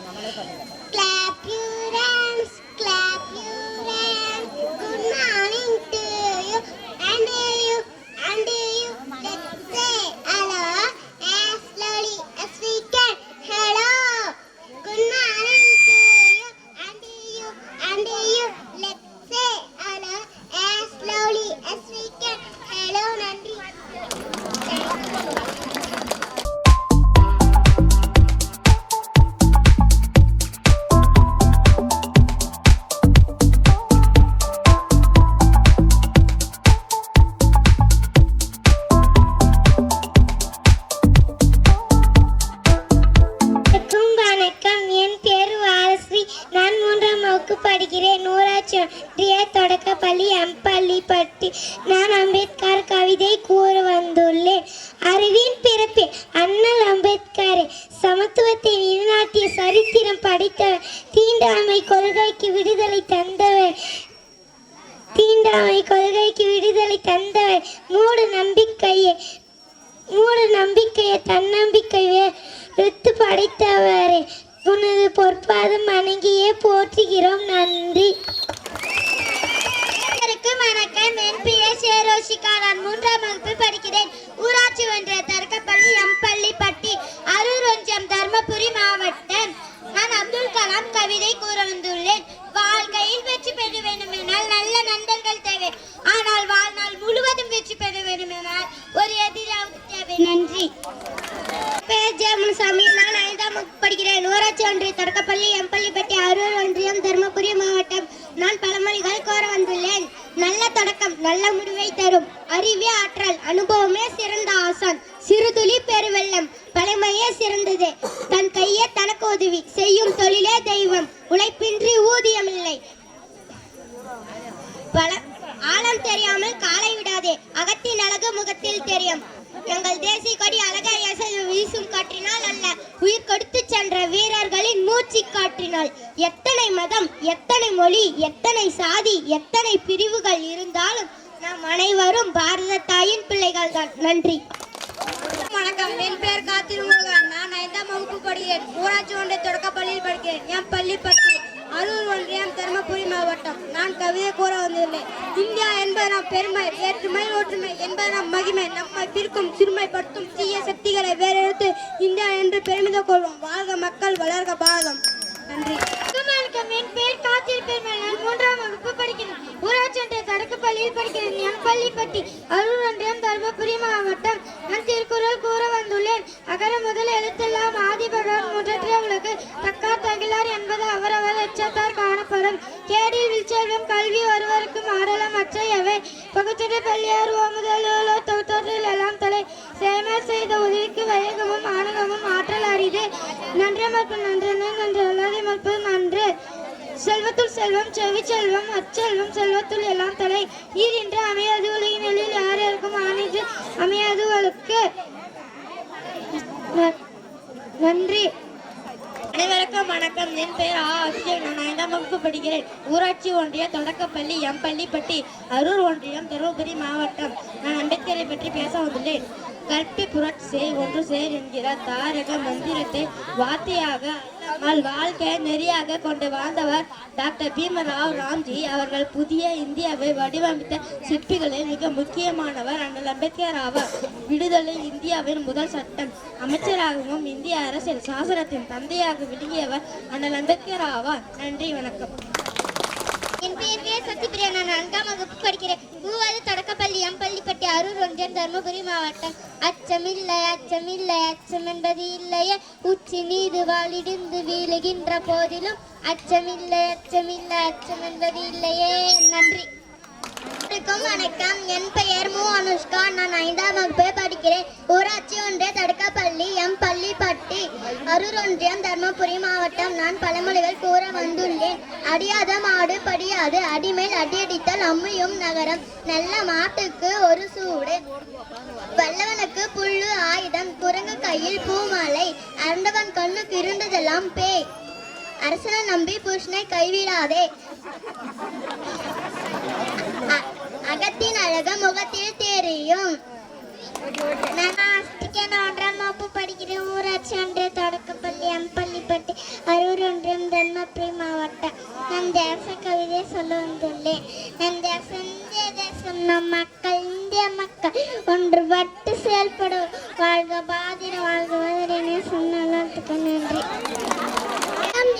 Clap your hands, clap your hands. Good morning to you and you and you. Let's say hello as slowly as we can. Hello. Good morning to you and you and you. Let's say hello as slowly as we can. Hello, Nandri. வணக்கம், என் பேர் வாரஸ்ரீ. நான் 3ஆம் வகுப்பு படிக்கிறேன். ஊராட்சி ஒன்றிய தொடக்கப்பள்ளி அம்பள்ளிப்பட்டி. நான் அம்பேத்கர் கவிதை கூற வந்துள்ளேன். அறிவின் பிறப்பே அண்ணல் அம்பேத்கரே, சமத்துவத்தை நிலைநாட்டிய சரித்திரம் படைத்தவர், தீண்டாமை கொள்கைக்கு விடுதலை தந்தவர், மூட நம்பிக்கையை தன்னம்பிக்கை எடுத்து படைத்தவரே, உனது பொற்பாதம் வணங்கியே போற்றுகிறோம். நன்றி. வணக்கம், என் பெயர் சேரோஷிகா. நான் 3ஆம் வகுப்பு படிக்கிறேன். ஊராட்சி ஒன்றிய தொடக்கப்பள்ளி எம்பள்ளிப்பட்டி, அரூர் ஒன்றியம், தர்மபுரி மாவட்டம். நான் அப்துல் கலாம் கவிதை கூற வந்துள்ளேன். வாழ்க்கையில் வெற்றி பெற வேண்டுமென்றால் நல்ல நண்பர்கள் தேவை. ஆனால் வாழ்நாள் முழுவதும் வெற்றி பெற வேண்டுமென்றால் ஒரு எதிராவது தேவை. நன்றி. பேர் ஜெயமுனுசாமி. நான் 5ஆம் வகுப்பு படிக்கிறேன். ஊராட்சி ஒன்றிய தொடக்கப்பள்ளி எம்பள்ளிப்பட்டி, அரூர் ஒன்றியம், தர்மபுரி மாவட்டம். நான் பழமொழிகள் கூற வந்துள்ளேன். நல்ல தொடக்கம் நல்ல முடிவை தரும். அறிவே ஆற்றல், அனுபவமே சிறந்த ஆசான். சிறுதுளி பெருவெள்ளம், பழமையே சிறந்தது. தன் கையே தனக்கு உதவி, செய்யும் தொழிலே தெய்வம். உழைப்பின்றி ஊதியம் இல்லை. ஆழம் தெரியாமல் காலை விடாதே, அகத்தின் அழகு முகத்தில் தெரியும். எங்கள் தேசிய கொடி அழகாய் வீசும் காற்றினால் அல்ல, உயிர் கொடுத்து சென்ற வீரர்களின் மூச்சு காற்றினால். எத்தனை மதம், எத்தனை மொழி, எத்தனை சாதி, எத்தனை பிரிவுகள் இருந்தாலும் நாம் அனைவரும் பாரத தாயின் பிள்ளைகள் தான். நன்றி. வணக்கம், என் பேர் காத்திருமுருகன். நான் 5ஆம் வகுப்பு படிக்கிறேன். ஊராட்சி ஒன்றிய தொடக்கப்பள்ளியில் படிக்கிறேன். என் பள்ளிப்பட்டி, அரூர் ஒன்றியம், தர்மபுரி மாவட்டம். நான் கவிதை கூற வந்துள்ளேன். இந்தியா என்பது நம் பெருமை, ஏற்றுமை ஒற்றுமை என்பது நம் மகிமை. நம்மை பிரிக்கும் சிறுமைப்படுத்தும் தீய சக்திகளை வேறெடுத்து இந்தியா என்று பெருமிதம் கொள்வோம். வாழ்க மக்கள், வளர்க பாரதம். நன்றி. வணக்கம், என் பேர் காத்திருப்பேன். நான் 3ஆம் வகுப்பு படிக்கிறேன். ஊராட்சி ஒன்றிய தொடக்கப்பள்ளியில் படிக்கிறேன். என் பள்ளிப்பட்டி, அரூர் ஒன்றியம், தர்மபுரி மாவட்டம். நான் திருக்குறள் கூற வந்துள்ளேன். அகர முதல் எழுத்தெல்லாம் ஆதிபகவான் முதற்றே உலகு, தக்கார் தகிலார் என்பது அவரவர் எச்சத்தார் காணப்படும். கேடில் வில்செல்வம் கல்வி ஒருவருக்கு மாறலாம் மற்றையவை. பகுத்துறை பள்ளியார் ஓமுதலோ தொகுத்தொற்றில் எல்லாம் தலை. சேமர் செய்த உதவிக்கு வேகமும் ஆணவமும் ஆற்றல் அரிது. நன்றி மறுப்பு நன்றென நன்று அல்லாதை மறுப்பது நன்று. செல்வத்துள் செல்வம் செவி செல்வம் அச்செல்வம் செல்வத்துள் எல்லாம் தலை. ஈரின்று அமையாது உலகினில் யார் யாருக்கும் ஆணைந்து அமையாதவர்களுக்கு நன்றி. அனைவருக்கும் வணக்கம், என் பெயர் ஆசிரியர். நான் 5ஆம் வகுப்பு படிக்கிறேன். ஊராட்சி ஒன்றிய தொடக்கப்பள்ளி எம்பள்ளிப்பட்டி, அரூர் ஒன்றியம், தருமபுரி மாவட்டம். நான் அம்பேத்கரை பற்றி பேச வந்துள்ளேன். கல்பி புரட்சி செய் ஒன்று சேர் என்கிற தாரக மந்திரத்தை வார்த்தையாக வாழ்க்கையை நெறியாக கொண்டு வாழ்ந்தவர் டாக்டர் பீமராவ் ராம்ஜி அவர்கள். புதிய இந்தியாவை வடிவமைத்த சிற்பிகளில் மிக முக்கியமானவர் அண்ணல் அம்பேத்கர் ஆவார். விடுதலை இந்தியாவின் முதல் சட்டம் அமைச்சராகவும் இந்திய அரசியல் சாசனத்தின் தந்தையாக விளங்கியவர் அண்ணல் அம்பேத்கர் ஆவார். நன்றி, வணக்கம். என் பேர் சத்யபிரியா. நான் 4ஆம் வகுப்பு படிக்கிறேன். 3வது தொடக்கப்பள்ளி எம்பள்ளிப்பட்டி, அரூர் ஒன்றியம், தர்மபுரி மாவட்டம். அச்சமில்லை அச்சமில்லை அச்சம் என்பது இல்லையே, உச்சி மீது வாழிடிந்து வீழுகின்ற போதிலும் அச்சமில்லை அச்சமில்லை அச்சம் என்பது இல்லையே. நன்றி. அனைவருக்கும் வணக்கம். என் பெயர் மு அனுஷ்கா. நான் 5ஆம் வகுப்பு படிக்கிறேன். ஊராட்சி ஒன்றிய தடுக்கப்பள்ளி எம் பள்ளிப்பட்டி, அரூர் ஒன்றியம், தர்மபுரி மாவட்டம். நான் பழமொழிகள் கூற வந்துள்ளேன். அடியாத மாடு படியாது, அடிமேல் அடியடித்தால் அம்மியும் நகரம். நல்ல மாட்டுக்கு ஒரு சூடு, வல்லவனுக்கு புல்லு ஆயுதம். குரங்கு கையில் பூமாலை, அரண்டவன் கண்ணுக்கு இருண்டதெல்லாம் பேய். அரசனை நம்பி புருஷனை கைவிடாதே. அகத்தின் அழக முகத்தில் தெரியும். நான் 1ஆம் வகுப்பு படிக்கிறேன். ஊராட்சி ஒன்றிய தொடக்கப்பள்ளி எம் பள்ளிப்பட்டி, அரூர் ஒன்றியம், தர்மபுரி மாவட்டம். நம் தேச கவிதை சொல்ல வந்துள்ளேன். நம் தேசம் இந்திய தேசம், நம் மக்கள் இந்திய மக்கள் ஒன்றுபட்டு செயல்படும். வாழ்க பாதிர வாழ்க என சொன்னதுக்கு நன்றி.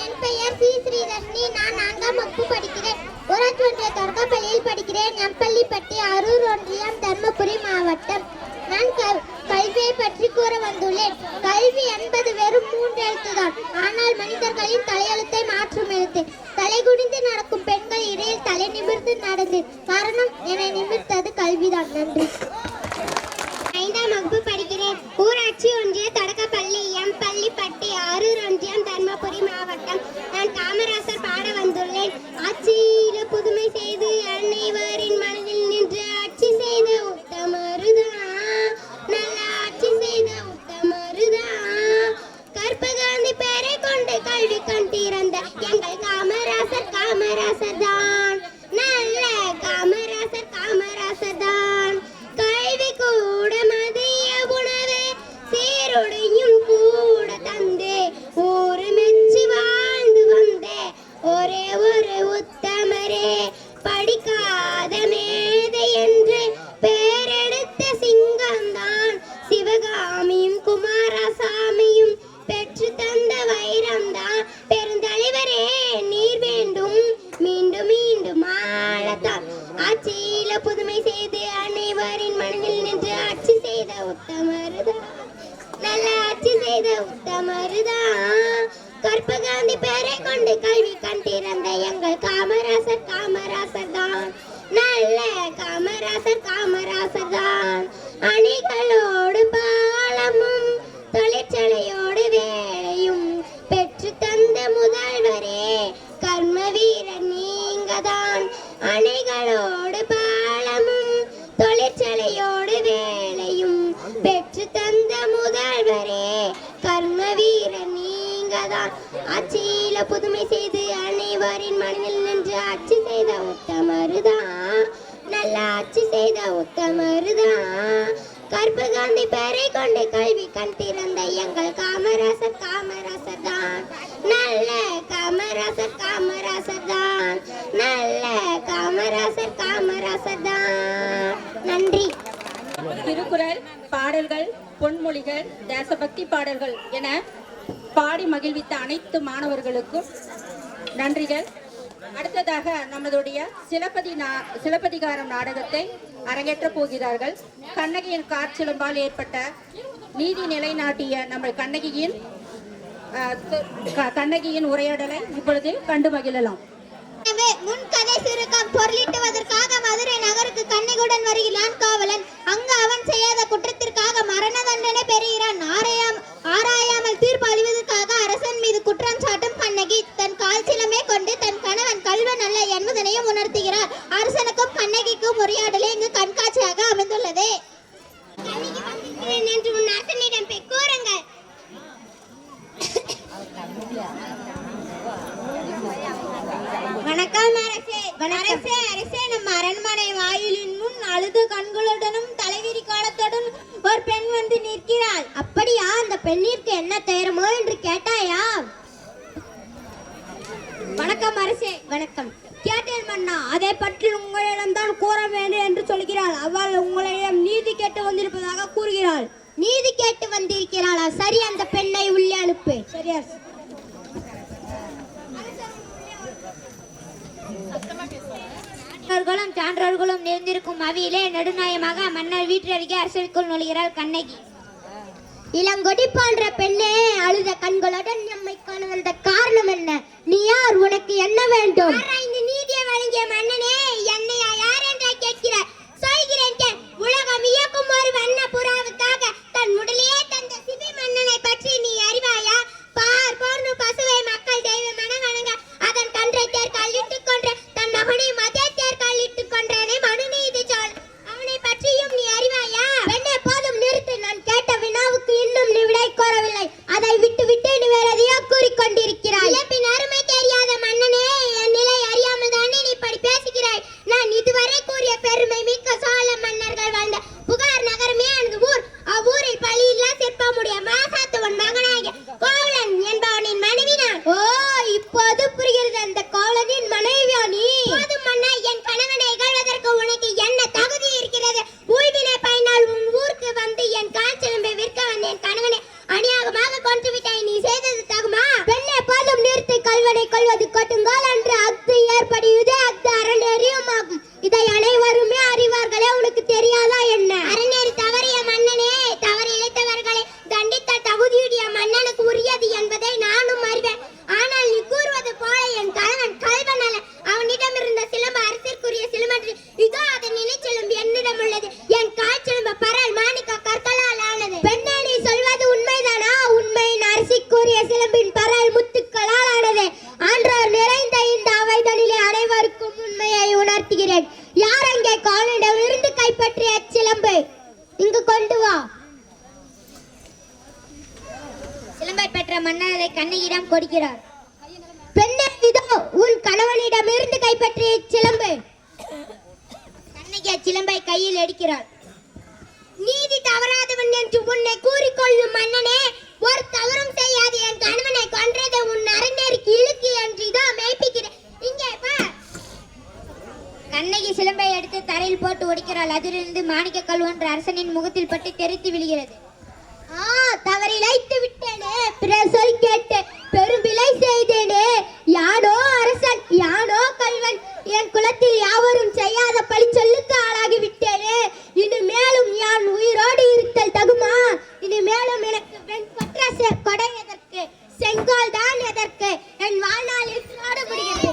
என் பெயர் சி ஸ்ரீதர்ஷினி. நான் 4ஆம் வகுப்பு படிக்கிறேன். ஊராட்சி ஒன்றிய தொடக்கப்பள்ளியில் படிக்கிறேன். எம் பள்ளிப்பட்டி, அரூர் ஒன்றியம், தர்மபுரி மாவட்டம். நான் கல்வியை பற்றி கூற வந்துள்ளேன். கல்வி என்பது வெறும் 3 எழுத்துதான். ஆனால் மனிதர்களின் தலையெழுத்தை மாற்றும் எழுத்து. தலை குனிந்து நடக்கும் பெண்கள் இடையில் தலை நிமிர்ந்து நடந்து. காரணம், என்னை நிமிர்த்தது கல்விதான். நன்றி. 5ஆம் வகுப்பு படிக்கிறேன். ஊராட்சி ஒன்றிய தொடக்கப்பள்ளி எம் பள்ளிப்பட்டி, அரூர் ஒன்றியம், தர்மபுரி மாவட்டம். நான் காமராசர் பாட வந்துள்ளேன். ஆட்சியில புதுமை செய்து அனைவரின் மனதில் நின்று ஆட்சி செய்த உத்தமருதான், நல்ல ஆட்சி செய்த உத்தமருதான். கற்பகாந்தி பேரை கொண்டு கல்வி கண்டிருந்த எங்கள் காமராசர் காமராசர் தான், நல்ல காமராசர் காமராசர் தான். கல்வி கூட மதிய உணவு சீருடையும் கூட தந்தே ஒரு மெச்சு வாழ்ந்து வந்தே ஒரே ஒரு உத்தமரே. படிக்காத மேதை என்று பேரெடுத்த சிங்கம்தான் சிவகாமியும் குமாரசாமியும் பெற்று தந்த வைரம்தான். பெருந்தலைவரே நீர் வேண்டும் மீண்டும் மீண்டும் ஆளத்தான். ஆட்சியில புதுமை செய்து அனைவரின் மனதில் நின்று ஆட்சி செய்த உத்தமருதான், நல்ல ஆட்சி செய்த உத்தமருதான். கற்பகாந்தி பேரை கொண்டு கல்வி கண்டிருந்த எங்கள் காமராசர் காமராசர் தான், நல்ல காமராசர் காமராசர் தான். அணிகளோடு பாலமும் தொழிற்சாலையோடு வேலையும் பெற்று தந்த முதல்வரே கர்ம வீரர் நீங்கதான். அணைகளோடு பாலமும் தொழிற்சாலையோடு வேலையும் பெற்று தந்த முதல்வரே கர்ம வீரர் நீங்கதான். ஆட்சியில புதுமை செய்து அனைவரின் மனதில் நின்று ஆட்சி செய்த உத்தமருதான், நல்ல ஆட்சி செய்த உத்தமருதான். கற்பகாந்தி பேரை கொண்டு கல்வி கண் திறந்த எங்கள் காமராசர் காமராசர் தான், நல்ல காமராசர் காமராசர் தான், நல்ல காமராசர் காமராசர் தான். நன்றி. திருக்குறள் பாடல்கள், பொன்மொழிகள், தேசபக்தி பாடல்கள் என பாடி மகிழ்வித்த அனைத்து மாணவர்களுக்கும் நன்றிகள். அடுத்ததாக நம்மளுடைய சிலப்பதிகாரம் நாடகத்தை அரங்கேற்ற போகிறார்கள். கண்ணகியின் காற்சிலம்பால் ஏற்பட்ட நீதி நிலைநாட்டிய நம்ம கண்ணகியின் உரையாடலை இப்பொழுது கண்டு மகிழலாம். முன்கதை சுருக்கம். பொருளீட்டுவதற்காக மதுரை நகருக்கு கண்ணகியுடன் வருகிறான் காவலன். அங்கு அவன் செய்யாத குற்றத்திற்காக மரண தண்டனை பெறுகிறான். ஆராயாமல் தீர்ப்பு அளிவதற்காக அரசன் மீது குற்றம் சாட்டும் கண்ணகி தன் கால் சிலமே கொண்டு தன் கணவன் கல்வன் அல்ல என்பதனையும் உணர்த்துகிறார். அரசனுக்கும் கண்ணகிக்கும் உரையாடலே இங்கு கண்காட்சியாக அமைந்துள்ளது. என்று உன் அரசனிடம் கூறுங்கள். வணக்கம் அரசே. அரசே அரசே, நம் அரண்மனை வாயிலின் முன் அழுத கண்களுடனும் தலைவிரி காலத்துடன் ஒரு பெண் வந்து நிற்கிறாள். அப்படியா? அந்த பெண்ணிற்கு என்ன துயரமோ என்று கேட்டாயா? வணக்கம் அரசே. வணக்கம். கேட்டேன் மன்னா. அதை பற்றி உங்களிடம் தான் கூற வேண்டும் என்று சொல்கிறாள். அவள் உங்களிடம் நீதி கேட்டு வந்திருப்பதாக கூறுகிறாள். நீதி கேட்டு வந்திருக்கிறாளா? சரி, அந்த பெண்ணை உள்ளே அனுப்பு. சரி அரசு. சான்றோர்களும் நிறைந்திருக்கும் அவையிலே நடுநாயமாக மன்னர் வீட்டிற்கே அரசருக்குள் நுழைகிறாள் கண்ணகி. இளங்கொடி போன்ற பெண்ணே, அழுத கண்களுடன் நம்மை காண வந்த காரணம் என்ன? நீ யார்? உனக்கு என்ன வேண்டும்? இந்த நீதியை வழங்கிய மன்னனே, என்னை யார் என்றா கேட்கிறாய்? கல்வனை கொள்வது கொடுங்கோல் என்று அஃது ஏற்படுவது அஃது அறநெறியும் ஆகும். இதை அனைவருமே அறிவார்களே, உனக்கு தெரியாதா என்ன? அறநெறி தவறிய மன்னனே, தவறு இழைத்தவர்களை தண்டித்த தகுதியுடைய மன்னனுக்கு உரியது என்பதை நானும் அறிவேன். ஆனால் நீ கூறுவது போல என் கணவன் கல்வன் அல்ல. அவனிடம் இருந்த சிலம்பு அரசிற்குரிய சிலம்பன்று. இதோ அதன் நினைச்செலும்பு என்னிடம் உள்ளது. என் கால் சிலம்பு பரல் மாணிக்க கற்களால் ஆனது. பெண்ணே, நீ சொல்வது உண்மைதானா? உண்மையின் அரசிற்குரிய சிலம்பின் பரல் முத்துக்களால் ஆனது. ஆன்றோர் நிறைந்த இந்த அவைதலிலே அனைவருக்கும் உண்மையை உணர்த்துகிறேன். யார் அங்கே காலனிடம் இருந்து கைப்பற்றிய சிலம்பை இங்கு கொண்டு வா. சிலம்பை பெற்ற மன்னர் அதை கண்ணகியிடம் கொடுக்கிறார். பெண்ணே, இதோ உன் கணவனிடம் இருந்து கைப்பற்றிய சிலம்பு. கண்ணகி சிலம்பை கையில் எடுக்கிறாள். நீதி தவறாதவன் என்று உன்னை கூறிக்கொள்ளும் மன்னனே, ஒரு தவறும் செய்யாது என் கணவனை கொன்றது உன் அறநெறிக்கு இழுக்கு என்று இதோ மெய்ப்பிக்கிறேன். இங்கே பார். கண்ணகி சிலம்பை எடுத்து தரையில் போட்டு ஒடிக்கிறாள். அதிலிருந்து மாணிக்க கல் ஒன்று அரசனின் முகத்தில் பட்டு தெரித்து விழுகிறது. தவறிழைத்து விட்டேனே, பிற சொல் கேட்டு பெரும்பிழை செய்தேனே. யானோ அரசன், யானோ கல்வன், என் குலத்தில் யாவரும் செய்யாத பழி சொல்லுக்கு ஆளாகி விட்டேனே. இனி மேலும் யான் உயிரோடு இருத்தல் தகுமா? இனி மேலும் எனக்கு வெண்பற்ற கொடை எதற்கு? செங்கோல் தான் எதற்கு? என் வாழ்நாள் இருக்கிறோடு முடிகிறது.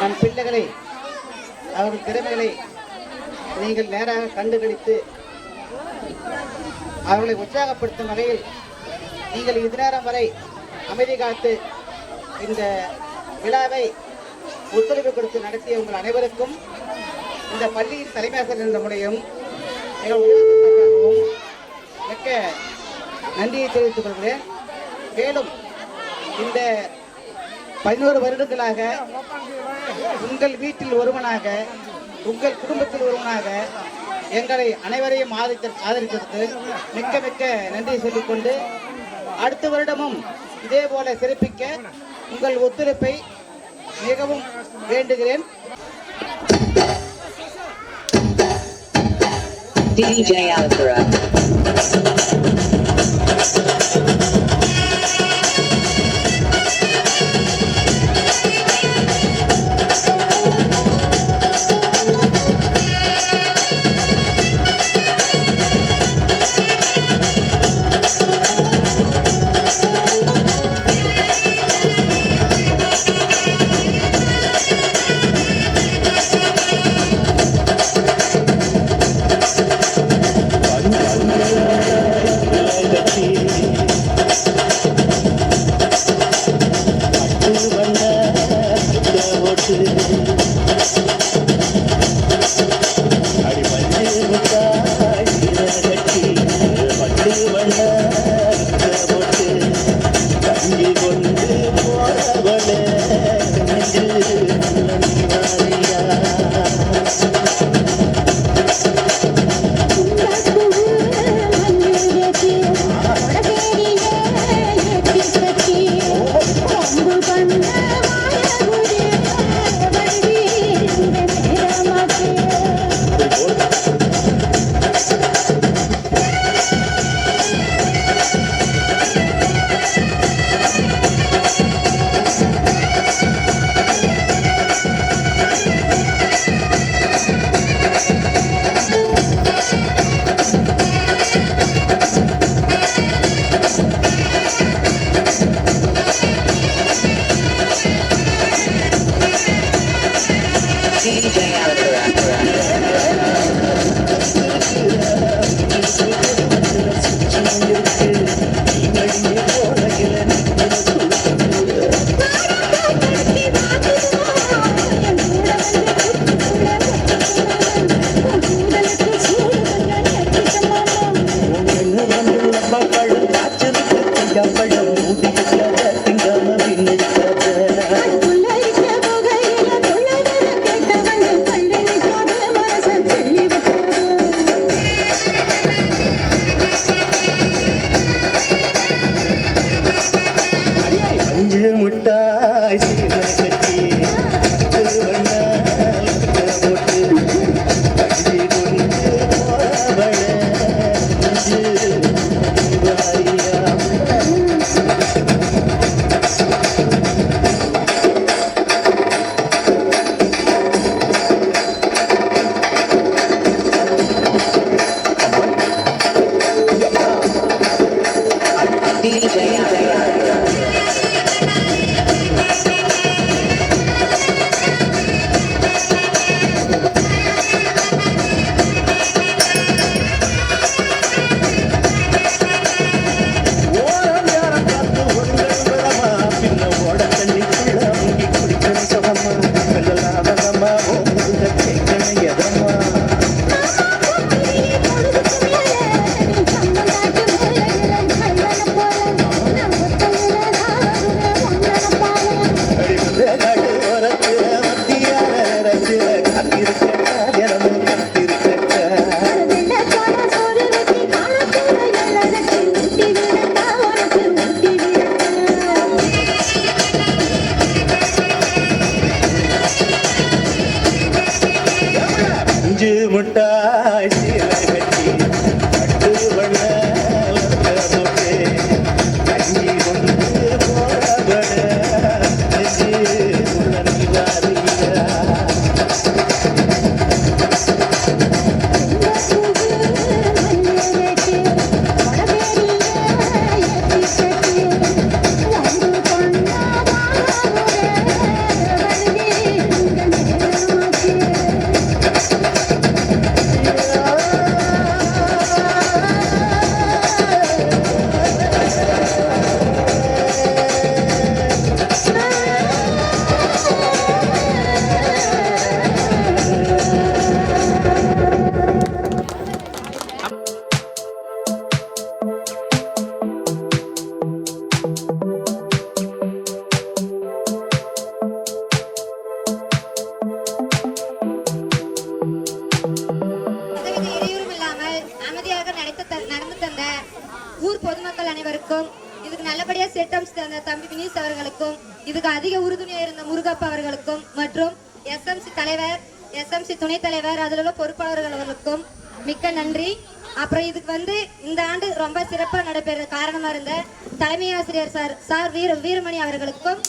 நம் பிள்ளைகளை அவர்கள் திறமைகளை நீங்கள் நேராக கண்டுகளித்து அவர்களை உற்சாகப்படுத்தும் வகையில் நீங்கள் இது நேரம் வரை அமைதி காத்து இந்த விழாவை ஒத்துழைப்பு கொடுத்து நடத்திய உங்கள் அனைவருக்கும் இந்த பள்ளியின் தலைமை ஆசிரியர் என்ற முறையும் எங்கள் உயர்வுக்காகவும் மிக்க நன்றியை தெரிவித்துக் கொள்கிறேன். மேலும் இந்த 11 வருடங்களாக உங்கள் வீட்டில் ஒருவனாக, உங்கள் குடும்பத்தில் ஒருவனாக எங்களை அனைவரையும் ஆதரித்ததற்கு மிக்க மிக்க நன்றி சொல்லிக்கொண்டு அடுத்த வருடமும் இதே போல சிறப்பிக்க உங்கள் ஒத்துழைப்பை மிகவும் வேண்டுகிறேன். DJ Alpera. தொட்டாய் சீரகட்டி பட்டுவன கஞ்சி கொண்டு போறவன நெஞ்சு உள்ள வாரியா இதுக்கு நல்லபடியா செட்டம்ஸ் தந்த தம்பி வினீஸ் அவர்களுக்கும், இதுக்கு அதிக உறுதுணையா இருந்த முருகப்பா அவர்களுக்கும் மற்றும் எஸ்எம்சி தலைவர், எஸ்எம்சி துணைத் தலைவர், அதில் உள்ள பொறுப்பாளர்கள் அவர்களுக்கும் மிக்க நன்றி. அப்புறம் இதுக்கு இந்த ஆண்டு ரொம்ப சிறப்பாக நடைபெற காரணமா இருந்த தலைமை ஆசிரியர் சார் வீரமணி அவர்களுக்கும்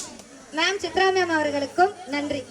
மேம் சித்ரா மேம் அவர்களுக்கும் நன்றி.